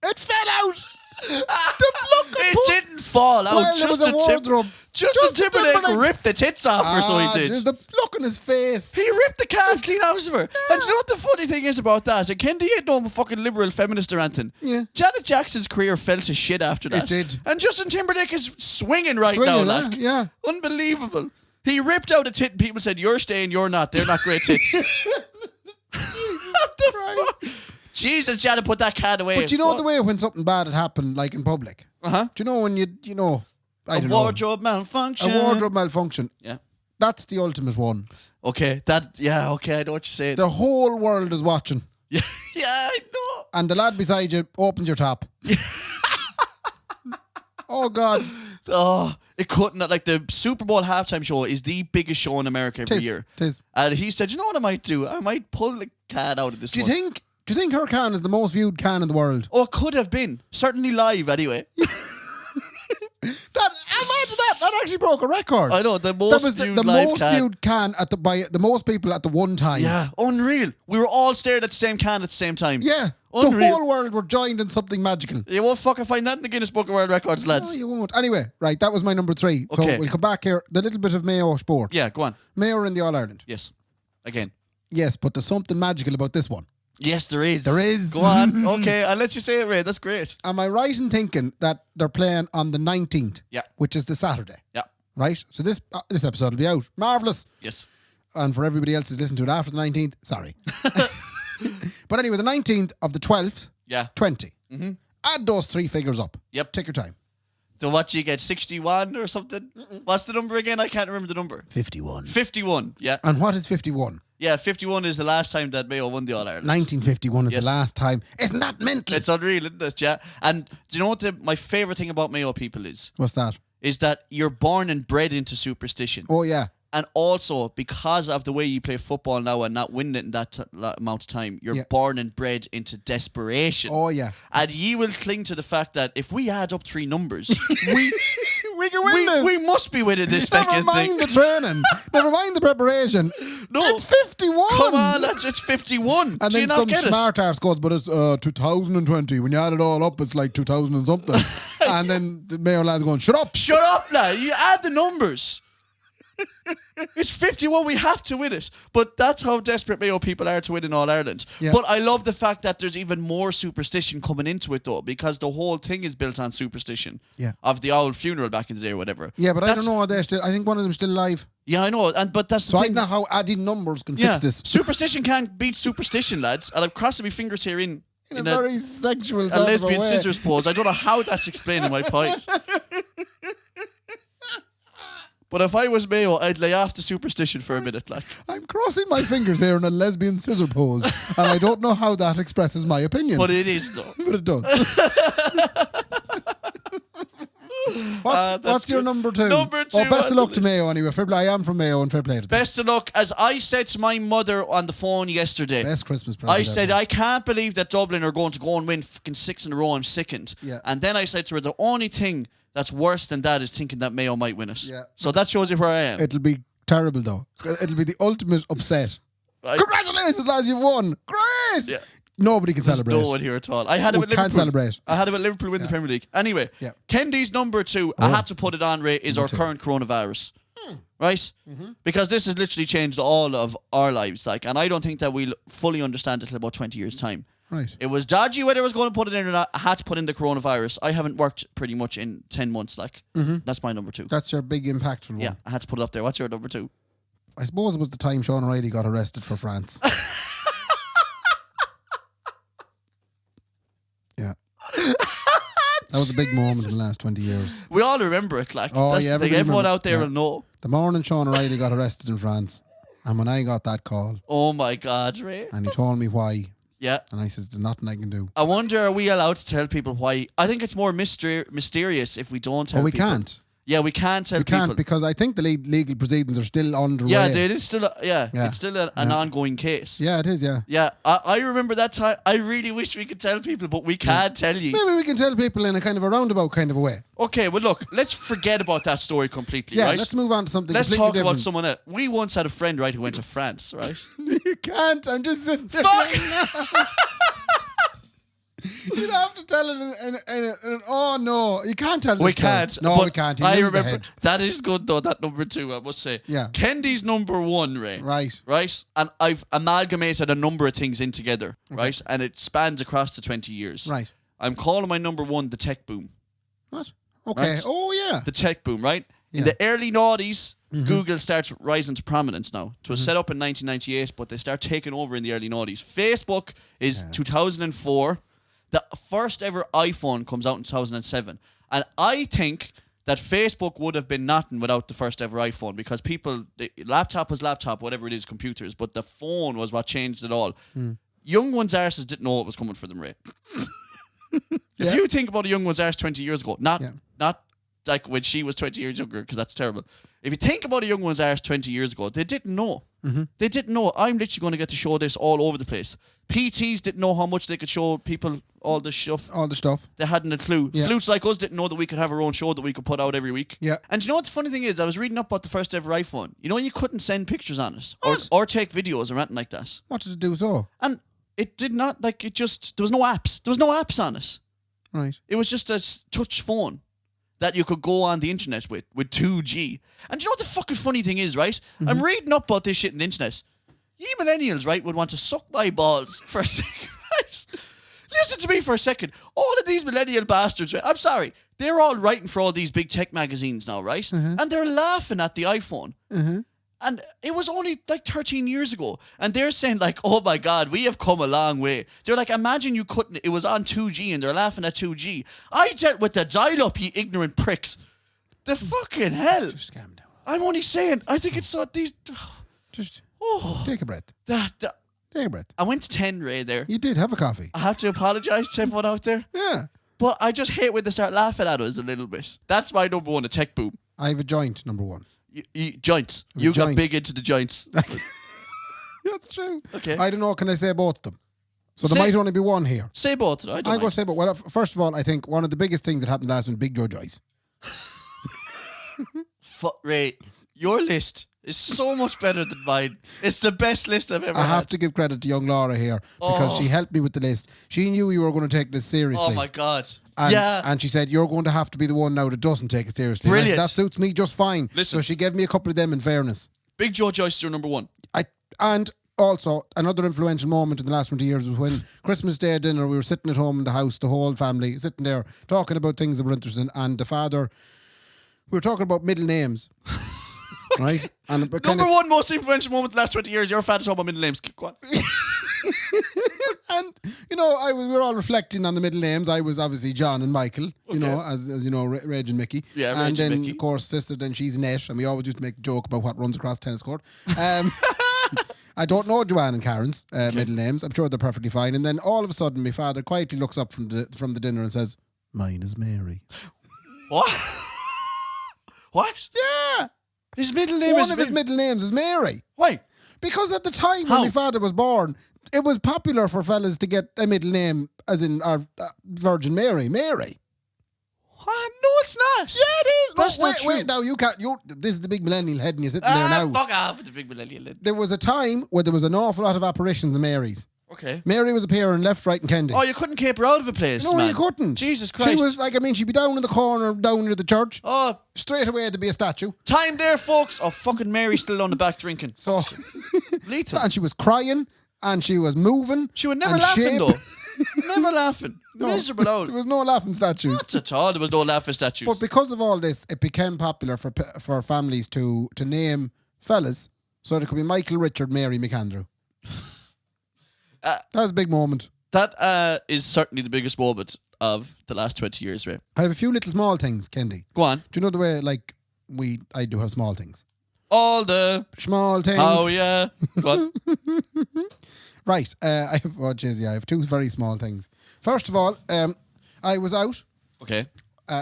It fell out! The bloke could It put- didn't fall out. Well, there was a wardrobe. Justin Justin Timberlake Timberlake- ripped the tits off her, so he did. There's the look on his face. He ripped the cast clean out of her. And do you know what the funny thing is about that? And Kendy ain't no fucking liberal feminist or anything. Yeah. Janet Jackson's career fell to shit after that. It did. And Justin Timberlake is swinging right Swinging, now, huh? like. Yeah. Unbelievable. He ripped out a tit and people said, you're staying, you're not. They're not great tits. What the fuck? Jesus, Janet, put that cat away. But you know the way when something bad had happened, like in public? Uh-huh. Do you know when you know, I A don't know. wardrobe malfunction. A wardrobe malfunction. Yeah. That's the ultimate one. Okay, okay, I know what you're saying. The whole world is watching. Yeah, I know. And the lad beside you opens your top. Oh, God. Oh, it couldn't. Like, the Super Bowl halftime show is the biggest show in America every year. Tis. And he said, you know what I might do? I might pull the cat out of this Do you one. think her can is the most viewed can in the world? Oh, it could have been. Certainly live, anyway. Imagine that. That actually broke a record. I know, the most That was viewed the live most can. viewed can by the most people at the one time. Yeah, unreal. We were all staring at the same can at the same time. Yeah. Unreal. The whole world were joined in something magical. You won't fucking find that in the Guinness Book of World Records, No, lads. you won't. Anyway, right, that was my number 3. Okay. So we'll come back here. The little bit of Mayo sport. Yeah, go on. Mayo in the All-Ireland. Yes. Again. Yes, but there's something magical about this one. Yes, there is. There is. Go on. Okay, I'll let you say it, Ray. That's great. Am I right in thinking that they're playing on the 19th? Yeah. Which is the Saturday. Yeah. Right? So this episode will be out. Marvellous. Yes. And for everybody else who's listening to it after the 19th, sorry. But anyway, the 19th of the 12th, Yeah. 20. Mm-hmm. Add those 3 figures up. Yep. Take your time. So what, you get 61 or something? What's the number again? I can't remember the number. 51. 51, yeah. And what is 51? Yeah, 51 is the last time that Mayo won the All-Ireland. 1951 is Yes. the last time. Isn't that mental? It's unreal, isn't it? Yeah. And do you know what my favourite thing about Mayo people is? What's that? Is that you're born and bred into superstition. Oh, yeah. And also, because of the way you play football now and not winning it in that amount of time, you're Yeah. born and bred into desperation. Oh, yeah. And you will cling to the fact that if we add up 3 numbers, we can win this. we must be winning this Never fucking mind thing. the training. Never mind the preparation. No. It's 51. Come on, it's 51. And Do you then not some get it? smart arse goes, but it's 2020. When you add it all up, it's like 2000 and something. And then the Mayo lads going, shut up. Shut up now. You add the numbers. It's 51. We have to win it. But that's how desperate Mayo people are to win in All Ireland. Yeah. But I love the fact that there's even more superstition coming into it, though, because the whole thing is built on superstition. Yeah. Of the owl funeral back in the day or whatever. Yeah, but I That's- don't know. I think one of them's still alive. Yeah, I know. But that's the So I thing. don't know how adding numbers can Yeah. fix this. Superstition can't beat superstition, lads. And I'm crossing my fingers here in In a very sexual a sort lesbian of a way. scissors pose. I don't know how that's explaining my point. But if I was Mayo, I'd lay off the superstition for a minute, like. I'm crossing my fingers here in a lesbian scissor pose, and I don't know how that expresses my opinion. But it is, though. But it does. What's your number 2? Number 2. Oh, best of luck to Mayo anyway. Fair play. I am from Mayo and fair play to them. Best of luck. As I said to my mother on the phone yesterday, Best Christmas present I said, ever. I can't believe that Dublin are going to go and win fucking 6 in a row. I'm sickened. Yeah. And then I said to her, the only thing that's worse than that is thinking that Mayo might win it. Yeah. So that shows you where I am. It'll be terrible though. It'll be the ultimate upset. Congratulations, lads, you've won. Great. Yeah. Nobody can There's celebrate. no one here at all. I had it with Liverpool. Can't celebrate. I had it with Liverpool win the Premier League. Anyway, Yeah. Kendy's number 2, I had to put it on, Ray, is our current coronavirus. Right? Because this has literally changed all of our lives. And I don't think that we'll fully understand it till about 20 years' time. Right. It was dodgy whether I was going to put it in or not. I had to put in the coronavirus. I haven't worked pretty much in 10 months. That's my number 2. That's your big impactful one. Yeah, I had to put it up there. What's your number 2? I suppose it was the time Sean O'Reilly got arrested for France. Yeah. That was a big moment in the last 20 years. We all remember it. Oh, That's yeah, the thing. everybody Everyone remember- out there yeah. will know. The morning Sean O'Reilly got arrested in France. And when I got that call Oh my God, Ray. and he told me why, Yeah. and I said, there's nothing I can do. I wonder, are we allowed to tell people why? I think it's more mysterious if we don't tell Oh, we people. can't. Yeah, we can't tell We people. can't because I think the legal proceedings are still underway. Yeah, it is still. Yeah. It's still an ongoing case. Yeah, it is, yeah. Yeah, I remember that time. I really wish we could tell people, but we can't tell you. Maybe we can tell people in a kind of a roundabout kind of a way. Okay, well, look, let's forget about that story completely, Yeah, right? let's move on to something Let's completely talk different. about someone else. We once had a friend, right, who went to France, right? You can't. I'm just sitting there. Fuck! You'd have to tell it in oh no, you can't tell this We story. can't. No, but we can't. I He remember that is good though. That number 2, I must say. Yeah. Kendy's number 1, Ray. Right. Right, and I've amalgamated a number of things in together. Right, and it spans across the 20 years. Right. I'm calling my number 1 the tech boom. What? Okay. Right. Oh yeah. The tech boom, right? In Yeah. the early noughties, Google starts rising to prominence now. It was set up in 1998, but they start taking over in the early noughties. Facebook is 2004. The first ever iPhone comes out in 2007. And I think that Facebook would have been nothing without the first ever iPhone because laptop was laptop, whatever it is, computers, but the phone was what changed it all. Young ones' arses didn't know what was coming for them, Ray. If you think about a young one's arse 20 years ago, not like when she was 20 years younger, because that's terrible. If you think about a young one's arse 20 years ago, they didn't know. They didn't know. I'm literally going to get to show this all over the place. PTs didn't know how much they could show people all the stuff. All the stuff. They hadn't a clue. Yeah. Flutes like us didn't know that we could have our own show that we could put out every week. Yeah. And you know what the funny thing is? I was reading up about the first ever iPhone. You know, you couldn't send pictures on it or take videos or anything like that. What did it do so? And it did not, there was no apps. There was no apps on it. Right. It was just a touch phone that you could go on the internet with 2G. And you know what the fucking funny thing is, right? I'm reading up about this shit on the internet. You millennials, right, would want to suck my balls for a second, right? Listen to me for a second. All of these millennial bastards, right? I'm sorry. They're all writing for all these big tech magazines now, right? And they're laughing at the iPhone. And it was only like 13 years ago. And they're saying like, oh my God, we have come a long way. They're like, imagine you couldn't, it was on 2G and they're laughing at 2G. I dealt with the dial-up, you ignorant pricks. The fucking hell. Just calm down. I'm only saying, I think it's these... Just Oh, take a breath. Take a breath. I went to 10, Ray, there. You did have a coffee. I have to apologise to everyone out there. Yeah. But I just hate when they start laughing at us a little bit. That's my number 1, a tech boom. I have a joint, number 1. Joints. You got joint. big into the joints. That's true. Okay. I don't know. Can I say both of them? So Say- there might only be one here. Say both. I don't I go mind. say, but well, first of all, I think one of the biggest things that happened last week, Big Joe Joyce. Ray, your list is so much better than mine. It's the best list I've ever I had. have to give credit to young Laura here because she helped me with the list. She knew you were going to take this seriously. Oh my God. And, yeah. and she said, you're going to have to be the one now that doesn't take it seriously. And I said, Brilliant. that suits me just fine. Listen. So she gave me a couple of them in fairness. Big Joe Joyce is your number 1. And also, another influential moment in the last 20 years was when Christmas Day dinner, we were sitting at home in the house, the whole family, sitting there, talking about things that we're interested in. And the father, we were talking about middle names. Right? And Number 1 most influential moment in the last 20 years, your father talking about middle names. Go on. And, you know, we were all reflecting on the middle names. I was obviously John and Michael, you know, as you know, Reg and Mickey. Yeah, Reg and and then, Mickey. of course, sister, then she's Nett, and we always used to make a joke about what runs across the tennis court. I don't know Joanne and Karen's middle names. I'm sure they're perfectly fine. And then all of a sudden, my father quietly looks up from the dinner and says, "Mine is Mary." What? What? Yeah. His middle name One of his middle names is Mary. Why? Because at the time How? when my father was born, it was popular for fellas to get a middle name, as in our Virgin Mary. Mary. What? No, it's not. Yeah, it is. That's not true. Wait, now you can't. This is the big millennial head, and you're sitting there now. Fuck off with the big millennial. There was a time where there was an awful lot of apparitions of Marys. Okay. Mary was appearing left, right, and Kendy. Oh, you couldn't keep her out of a place, No, man. you couldn't. Jesus Christ. She was like, she'd be down in the corner, down near the church. Oh, Straight away to be a statue. time there, folks. Oh, fucking Mary's still on the back drinking. So, Lethal. and she was crying, and she was moving. She was never and laughing, shape. though. Never laughing. No, Miserable out. There was no laughing statues. Not at all. There was no laughing statues. But because of all this, it became popular for families to name fellas. So there could be Michael, Richard, Mary, McAndrew. That was a big moment. That is certainly the biggest moment of the last 20 years, Ray. I have a few little small things, Kendy. Go on. Do you know the way, like, I do have small things? All the... Small things. Oh, yeah. Go on. Right. I have two very small things. First of all, I was out Okay.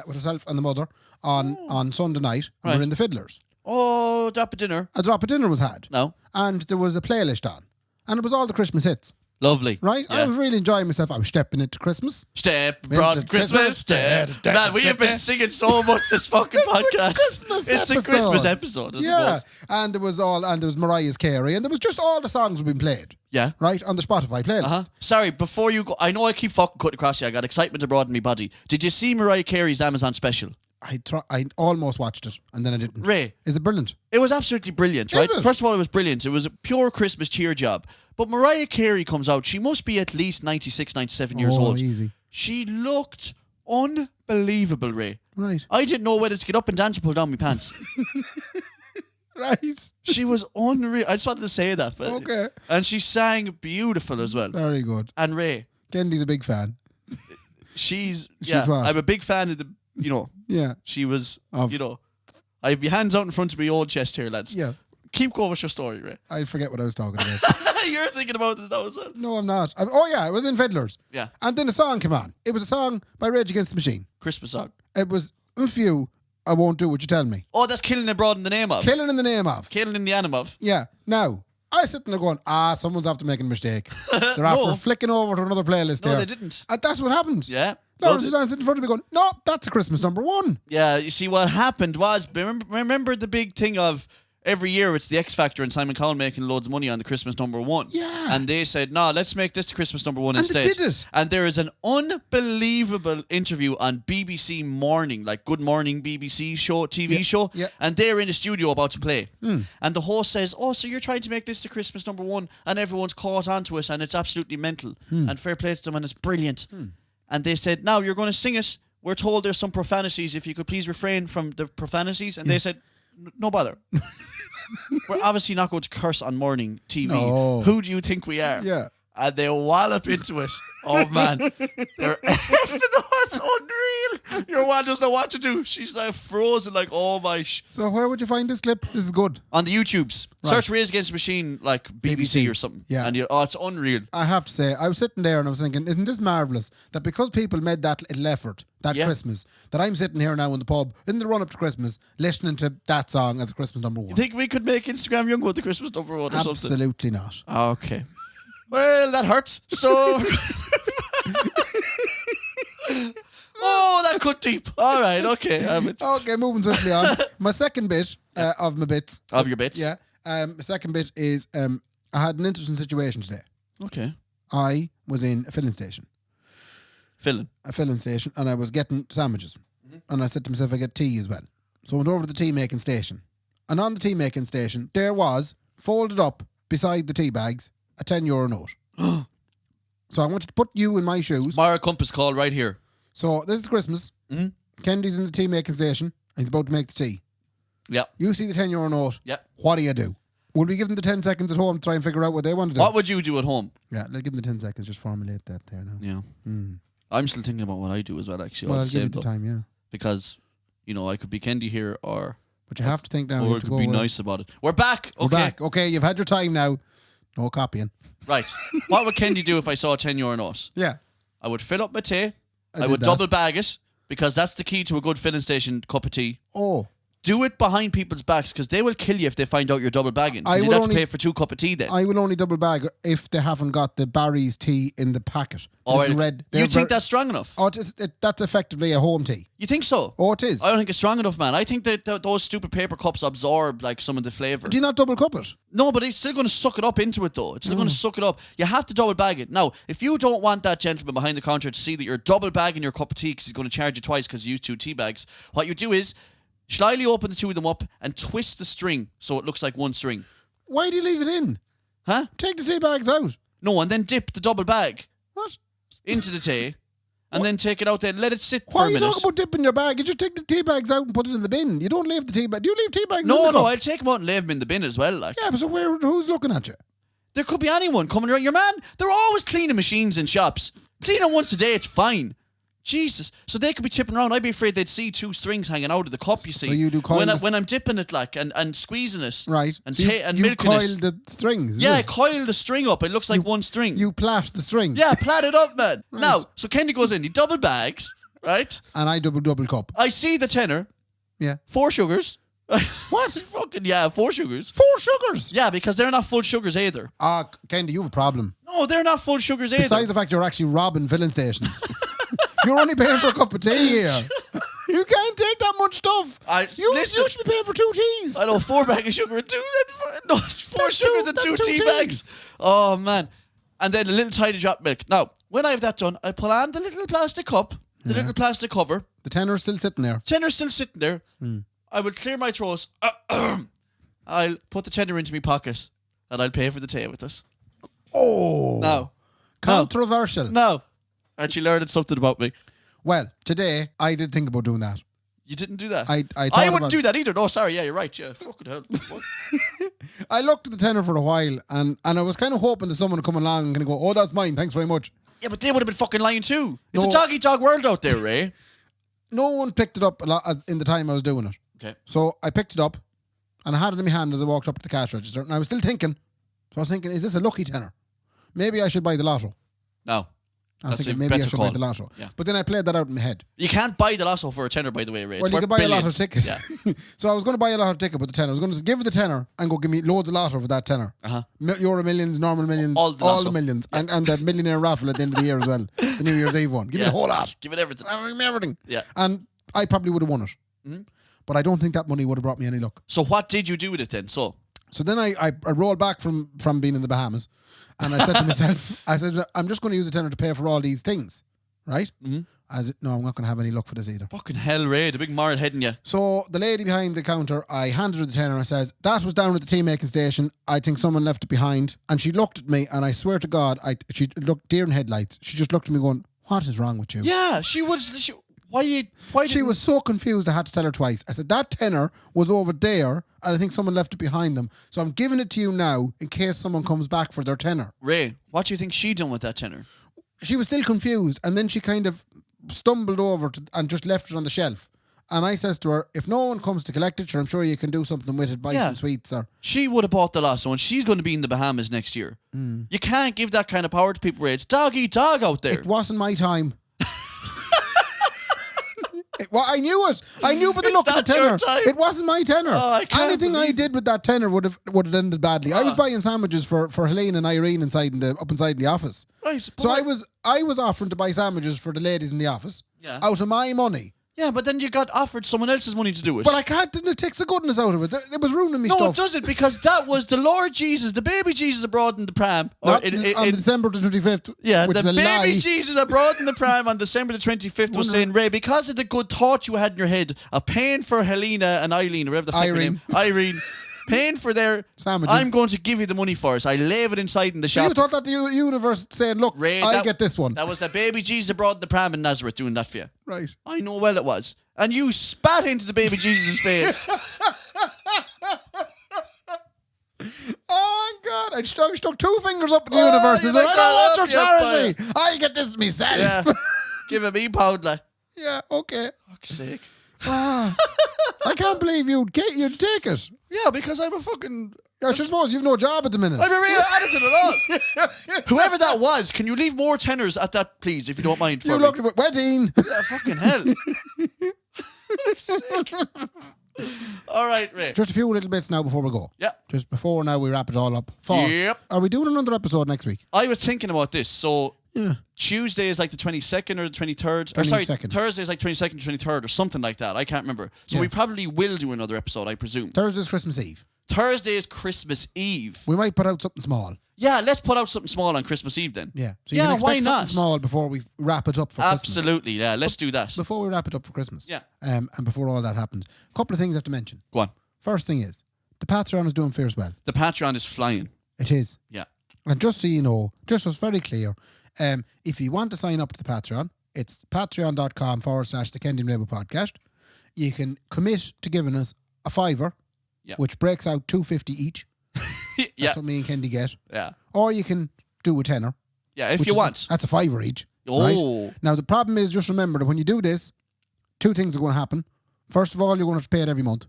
with herself and the mother on Sunday night, and Right. we're in the Fiddlers. Oh, drop a dinner. A drop of dinner was had. No. And there was a playlist on. And it was all the Christmas hits. Lovely. Right? Yeah. I was really enjoying myself. I was stepping into Christmas. Step, broad Into Christmas, Christmas, step. da- da- Man, we have been da- singing so much this fucking podcast. Christmas It's episode. a Christmas episode, I Yeah. suppose. And there was Mariah Carey, and there was just all the songs being played. Yeah. Right? On the Spotify playlist. Uh-huh. Sorry, before you go, I know I keep fucking cutting across you. I got excitement abroad in my body. Did you see Mariah Carey's Amazon special? I almost watched it, and then I didn't. Ray. Is it brilliant? It was absolutely brilliant, Is right? it? First of all, it was brilliant. It was a pure Christmas cheer job. But Mariah Carey comes out. She must be at least 96, 97 years old. Easy. She looked unbelievable, Ray. Right. I didn't know whether to get up and dance or pull down my pants. Right. She was unreal. I just wanted to say that. But, Okay. And she sang beautiful as well. Very good. And Ray, Kendy's a big fan. she's what? I'm a big fan of the, Yeah. she was, Of- I have my hands out in front of my old chest here, lads. Yeah. Keep going with your story, Ray. I forget what I was talking about. You're thinking about it now as well. No, I'm not. It was in Fiddlers. Yeah. And then a song came on. It was a song by Rage Against the Machine. Christmas song. It was a few. I won't do what you tell me. Oh, that's Killing Abroad in the name of. Killing in the name of. Killing in the name of. Yeah. Now, I sit there going, someone's after making a mistake. They're No. after flicking over to another playlist No, here. they didn't. And that's what happened. Yeah. Laura Suzanne sitting in front of me going, no, that's a Christmas number one. Yeah, you see, what happened was, remember the big thing of every year it's the X Factor and Simon Cowell making loads of money on the Christmas number one. Yeah. And they said, no, let's make this the Christmas number one And instead. they did it. And there is an unbelievable interview on BBC Morning, like Good Morning BBC show, TV show. yeah. And they're in the studio about to play. And the host says, so you're trying to make this the Christmas number one, and everyone's caught onto it, and it's absolutely mental. And fair play to them, and it's brilliant. And they said, now you're going to sing it. We're told there's some profanities. If you could please refrain from the profanities. And they said, no bother. We're obviously not going to curse on morning TV. No. Who do you think we are? Yeah. And they wallop into it. Oh, man. They're effing it's unreal. Your one doesn't know what to do. She's like frozen, like, oh my. So where would you find this clip? This is good. On the YouTubes. Right. Search Rage Against the Machine, like BBC or something. Yeah. And it's unreal. I have to say, I was sitting there and I was thinking, isn't this marvellous that because people made that little effort that Yeah. Christmas, that I'm sitting here now in the pub in the run up to Christmas listening to that song as a Christmas number one? You think we could make Instagram Young with the Christmas number one or something? Absolutely not. Okay. Well, that hurts. So. Oh, that cut deep. All right, okay. Okay, moving swiftly on. My second bit of my bits. Of your bits? Yeah. My second bit is I had an interesting situation today. Okay. I was in a filling station. A filling station, and I was getting sandwiches. And I said to myself, I get tea as well. So I went over to the tea making station. And on the tea making station, there was, folded up beside the tea bags, a €10 note. So I wanted to put you in my shoes. Mara Compass call right here. So this is Christmas. Kendy's in the tea making station, and he's about to make the tea. Yeah. You see the €10 note. Yeah. What do? Will we give them the 10 seconds at home to try and figure out what they want to do? What would you do at home? Yeah, let's give them the 10 seconds. Just formulate that there now. Yeah. I'm still thinking about what I do as well, actually. Well, all I'll the give you same, the though. time, yeah. Because, I could be Kendy here or But you have to think now. you it have to could go be where- nice about it. We're back. Okay. We're back. Okay, you've had your time now. No copying. Right. What would Kendy do if I saw a €10 note? Yeah. I would fill up my tea. I did would that. double bag it because that's the key to a good filling station cup of tea. Oh. Do it behind people's backs because they will kill you if they find out you're double bagging. You'd have to pay for 2 cups of tea then. I will only double bag if they haven't got the Barry's tea in the packet. All right. Red. You think that's strong enough? Oh, that's effectively a home tea. You think so? Oh, it is. I don't think it's strong enough, man. I think that those stupid paper cups absorb like some of the flavour. Do you not double cup it? No, but it's still going to suck it up into it, though. It's still going to suck it up. You have to double bag it. Now, if you don't want that gentleman behind the counter to see that you're double bagging your cup of tea because he's going to charge you twice because you used 2 tea bags, what you do is slyly open the 2 of them up and twist the string so it looks like 1 string. Why do you leave it in? Huh? Take the tea bags out. No, and then dip the double bag What? into the tea and then take it out there and let it sit Why for a are you minute. talking about dipping your bag? You just take the tea bags out and put it in the bin. You don't leave the tea bag. Do you leave tea bags in the cup? No, I'll take them out and leave them in the bin as well. Like. Yeah, but so who's looking at you? There could be anyone coming around. Your man, they're always cleaning machines in shops. Clean it once a day, it's fine. Jesus. So they could be tipping around. I'd be afraid they'd see 2 strings hanging out of the cup, you see. So you do coil when I'm dipping it, like, and squeezing it. Right. And, So and you milking coil it. the strings. Yeah, is I it? coil the string up. It looks like 1 string. You plait the string. Yeah, plait it up, man. Right. Now, so Kendy goes in. He double bags, right? And I double cup. I see the tenner. Yeah. 4 sugars. What? Fucking, yeah, 4 sugars. 4 sugars? Yeah, because they're not full sugars either. Ah, Kendy, you have a problem. No, they're not full sugars either. Besides the fact you're actually robbing filling stations. You're only paying for a cup of tea here. You can't take that much stuff. You should be paying for 2 teas. I know 4 bags of sugar and 2. No, 4 sugars and 2 tea bags. Oh man, and then a little tiny drop of milk. Now, when I have that done, I pull on the little plastic cup, the little plastic cover. The tenner's still sitting there. Tenner's still sitting there. I will clear my throat. I'll put the tenner into my pocket, and I'll pay for the tea with it. Oh. No. Controversial. No. And she learned something about me. Well, today I did think about doing that. You didn't do that. I wouldn't do that either. No, sorry. Yeah, you're right. Yeah, fucking hell. I looked at the tenner for a while, and I was kind of hoping that someone would come along and go, "Oh, that's mine. Thanks very much." Yeah, but they would have been fucking lying too. It's No. a dog-eat-dog world out there, Ray. No one picked it up a lot in the time I was doing it. Okay. So I picked it up, and I had it in my hand as I walked up to the cash register, and I was still thinking. So I was thinking, is this a lucky tenner? Maybe I should buy the lotto. No. I was That's thinking a maybe I better should call. buy the lotto. Yeah. But then I played that out in my head. You can't buy the lotto for a tenner, by the way, Ray. Well, It's you worth could buy a lotto billions. ticket. Yeah. So I was going to buy a lotto ticket with the tenner. I was going to give her the tenner and go give me loads of lotto for that tenner. Uh-huh. Euro millions, normal millions, All the lotto. millions. And the millionaire raffle at the end of the year as well. The New Year's Eve one. Give me the whole lot. Give it everything. Give me everything. Yeah. And I probably would have won it. But I don't think that money would have brought me any luck. So what did you do with it then? So then I rolled back from being in the Bahamas, and I said to myself, I'm just going to use the tenner to pay for all these things, right? No, I'm not going to have any luck for this either. fucking hell, Ray, the big moral head in you. So the lady behind the counter, I handed her the tenner and I says, that was down at the tea making station. I think someone left it behind. And she looked at me, and I swear to God, she looked deer in headlights. She just looked at me going, what is wrong with you? Yeah, she was. Why She was so confused I had to tell her twice. I said, that tenner was over there, and I think someone left it behind them. So I'm giving it to you now in case someone comes back for their tenner. Ray, what do you think she done with that tenner? She was still confused, and then she kind of stumbled over and just left it on the shelf. And I says to her, if no one comes to collect it, sure, I'm sure you can do something with it, buy some sweets or... She would have bought the lotto, and she's going to be in the Bahamas next year. You can't give that kind of power to people, Ray. It's dog-eat-dog out there. It wasn't my time. I knew it. I knew by the look of the It's not your tenner. time. It wasn't my tenner. Oh, I can't Anything I believe did with that tenner would have ended badly. I was buying sandwiches for Helene and Irene up inside the office. Right, So I was offering to buy sandwiches for the ladies in the office out of my money. Yeah, but then you got offered someone else's money to do it. But I can't. It takes the goodness out of it. It was ruining me No, stuff. it doesn't, because that was the Lord Jesus, the baby Jesus abroad in the pram. Not on December the 25th. Yeah, which the is a baby lie. Jesus abroad in the pram on December the 25th was saying, Ray, because of the good thought you had in your head of paying for Helena and Eileen, or whatever the fuck her name, Irene, paying for their Sandwiches. I'm going to give you the money for it. I leave it inside in the So shop. you thought that the universe saying, look, Ray, I'll get this one. That was the baby Jesus abroad in the pram in Nazareth doing that for you. Right. I know well it was. And you spat into the baby Jesus' face. Oh, God. I stuck 2 fingers up in the universe. you I said, like I don't want your that up, charity. I'll get this myself. Yeah. Give it me, Powdler. Yeah, okay. Fuck's sake. I can't believe you'd take it. Yeah, because I'm a fucking... I suppose you've no job at the minute. I'm a real attitude at all. Whoever that was, can you leave more tenors at that, please, if you don't mind? You looked at wedding. Yeah, fucking hell. Fuck's sake. All right, Ray. Just a few little bits now before we go. Yeah. Just before now we wrap it all up. Yep. Are we doing another episode next week? I was thinking about this. So Yeah. Tuesday is like the 22nd or the 23rd. Or sorry, 22nd. Thursday is like 22nd or 23rd or something like that. I can't remember. So Yeah. we probably will do another episode, I presume. Thursday's Christmas Eve. Thursday is Christmas Eve. We might put out something small. Yeah, let's put out something small on Christmas Eve then. Yeah. So you Yeah, can expect why something not? small before we wrap it up for Christmas. Absolutely, yeah. Let's do that. Before we wrap it up for Christmas. Yeah. And before all that happens, a couple of things I have to mention. Go on. First thing is, the Patron is doing fierce well. The Patreon is flying. It is. Yeah. And just so you know, just so it's very clear, if you want to sign up to the Patreon, it's patreon.com/the Kendy and Raybo podcast. You can commit to giving us a $5, Yeah. which breaks out $2.50 each. Yeah. That's what me and Kendy get. Yeah. Or you can do a $10. Yeah, if which you is want. That's a $5 each. Oh. Right? Now, the problem is, just remember that when you do this, two things are going to happen. First of all, you're going to have to pay it every month.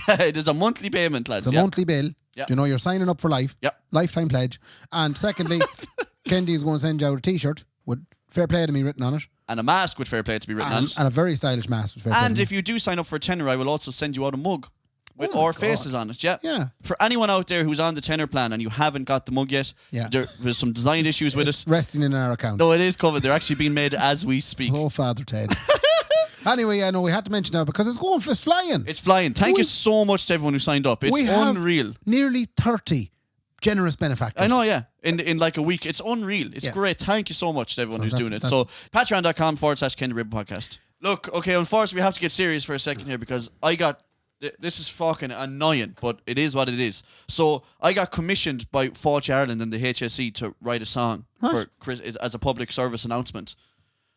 It is a monthly payment, lads. It's a monthly bill. Yeah. You know, you're signing up for life. Yeah. Lifetime pledge. And secondly, Kendy is going to send you out a T-shirt with Fair Play to me written on it. And a mask with fair play to be written on it. And a very stylish mask with Fair Play And to me. if you do sign up for a tenner, I will also send you out a mug with Oh my our God. faces on it. Yeah. Yeah. For anyone out there who's on the tenner plan and you haven't got the mug yet, Yeah. there's some design issues with It's it. resting in our account. No, it is covered. They're actually being made as we speak. Oh, Father Ted. Anyway, I know we had to mention now because it's flying. It's flying. Thank We- you so much to everyone who signed up. It's we have unreal. nearly 30 generous benefactors. I know, yeah. In like a week. It's unreal. It's Yeah. great. Thank you so much to everyone So who's that's- doing it. that's- So, patreon.com/Kendy Raybo podcast. Look, okay, unfortunately, we have to get serious for a second here because this is fucking annoying, but it is what it is. So, I got commissioned by Fáilte Ireland and the HSE to write a song What? for Chris as a public service announcement.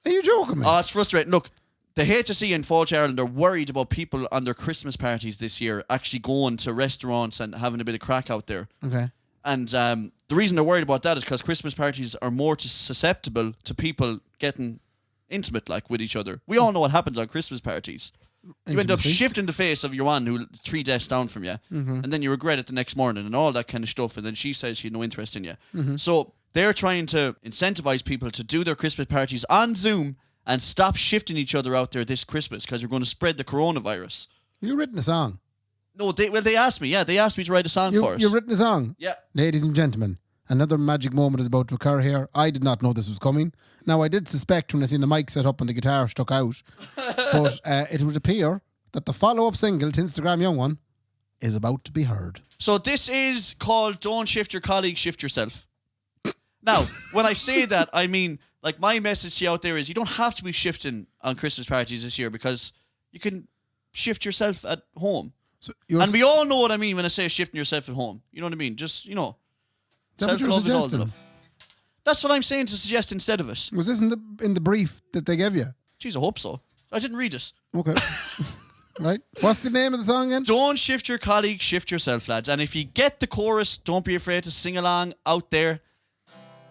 Are you joking me? Oh, it's frustrating. Look, the HSE and Fáilte Ireland are worried about people on their Christmas parties this year actually going to restaurants and having a bit of crack out there. Okay. And the reason they're worried about that is because Christmas parties are more susceptible to people getting intimate, like, with each other. We all know what happens on Christmas parties. You end up Intimacy. shifting the face of your one who 3 desks down from you, and then you regret it the next morning and all that kind of stuff, and then she says she had no interest in you. So they're trying to incentivize people to do their Christmas parties on Zoom and stop shifting each other out there this Christmas because you're going to spread the coronavirus. You've written a song. No, they asked me. Yeah, they asked me to write a song for us. You've written a song. Yeah. Ladies and gentlemen, another magic moment is about to occur here. I did not know this was coming. Now, I did suspect when I seen the mic set up and the guitar stuck out, but it would appear that the follow-up single to Instagram Young One is about to be heard. So this is called Don't Shift Your Colleague, Shift Yourself. Now, when I say that, I mean, like, my message to you out there is you don't have to be shifting on Christmas parties this year because you can shift yourself at home. So And we all know what I mean when I say shifting yourself at home. You know what I mean? Just, Is that what you're self-love is all the suggesting? love. That's what I'm saying to suggest instead of it. Was this in the brief that they gave you? Jeez, I hope so. I didn't read it. Okay. Right. What's the name of the song again? Don't shift your colleague, shift yourself, lads. And if you get the chorus, don't be afraid to sing along out there.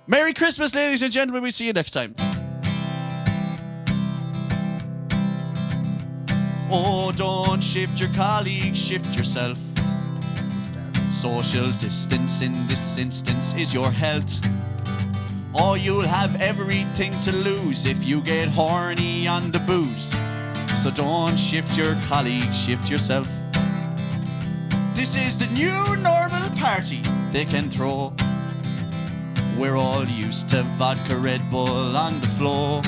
Merry Christmas, ladies and gentlemen. We'll see you next time. Oh, don't shift your colleague, shift yourself. Social distance in this instance is your health. Or you'll have everything to lose if you get horny on the booze. So don't shift your colleague, shift yourself. This is the new normal party they can throw. We're all used to vodka Red Bull on the floor.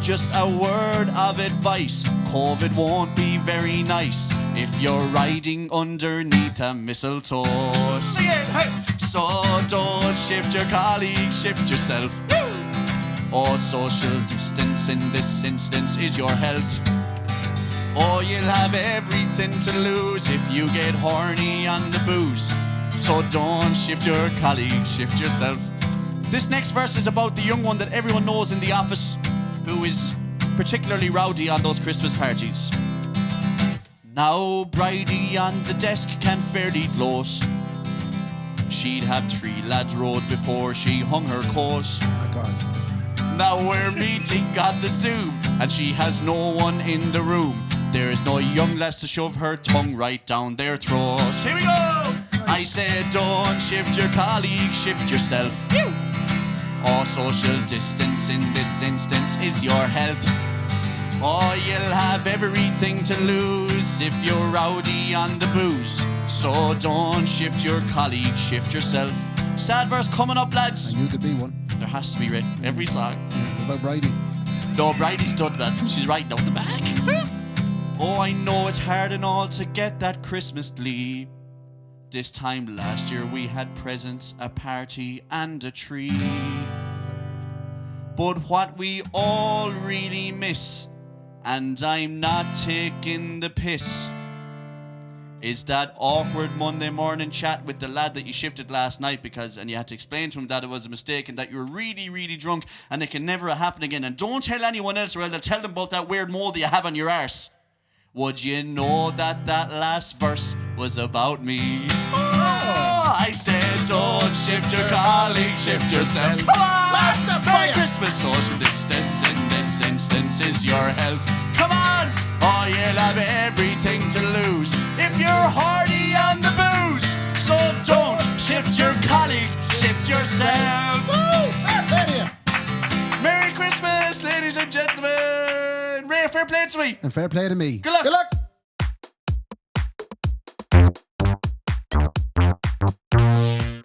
Just a word of advice, COVID won't be very nice if you're riding underneath a mistletoe. Sing it, hey! So don't shift your colleague, shift yourself. Or social distance in this instance is your health. Or you'll have everything to lose if you get horny on the booze. So don't shift your colleague, shift yourself. This next verse is about the young one that everyone knows in the office who is particularly rowdy on those Christmas parties. Now Bridie on the desk can fairly gloat. She'd have 3 lads rode before she hung her coat. Oh my God. Now we're meeting on the Zoom and she has no one in the room. There's no young lass to shove her tongue right down their throats. Here we go! I said don't shift your colleague, shift yourself. Or social distance in this instance is your health. Oh, you'll have everything to lose if you're rowdy on the booze. So don't shift your colleague, shift yourself. Sad verse coming up, lads. I knew there'd be one. There has to be, Ray. Every song. It's about Bridie. No, Bridie's done that. She's right down the back. Oh, I know it's hard and all to get that Christmas glee. This time last year we had presents, a party and a tree. But what we all really miss, and I'm not taking the piss, is that awkward Monday morning chat with the lad that you shifted last night and you had to explain to him that it was a mistake and that you were really, really drunk and it can never happen again. And don't tell anyone else or else they'll tell them about that weird mole that you have on your arse. Would you know that last verse was about me? Oh, I said don't shift your colleague, shift yourself. Merry Christmas, social distance in this instance is your health. Come on! Oh, you'll have everything to lose if you're hardy on the booze. So don't shift your colleague, shift yourself. Merry Christmas, ladies and gentlemen. Ray, fair play to me. And fair play to me. Good luck. Good luck.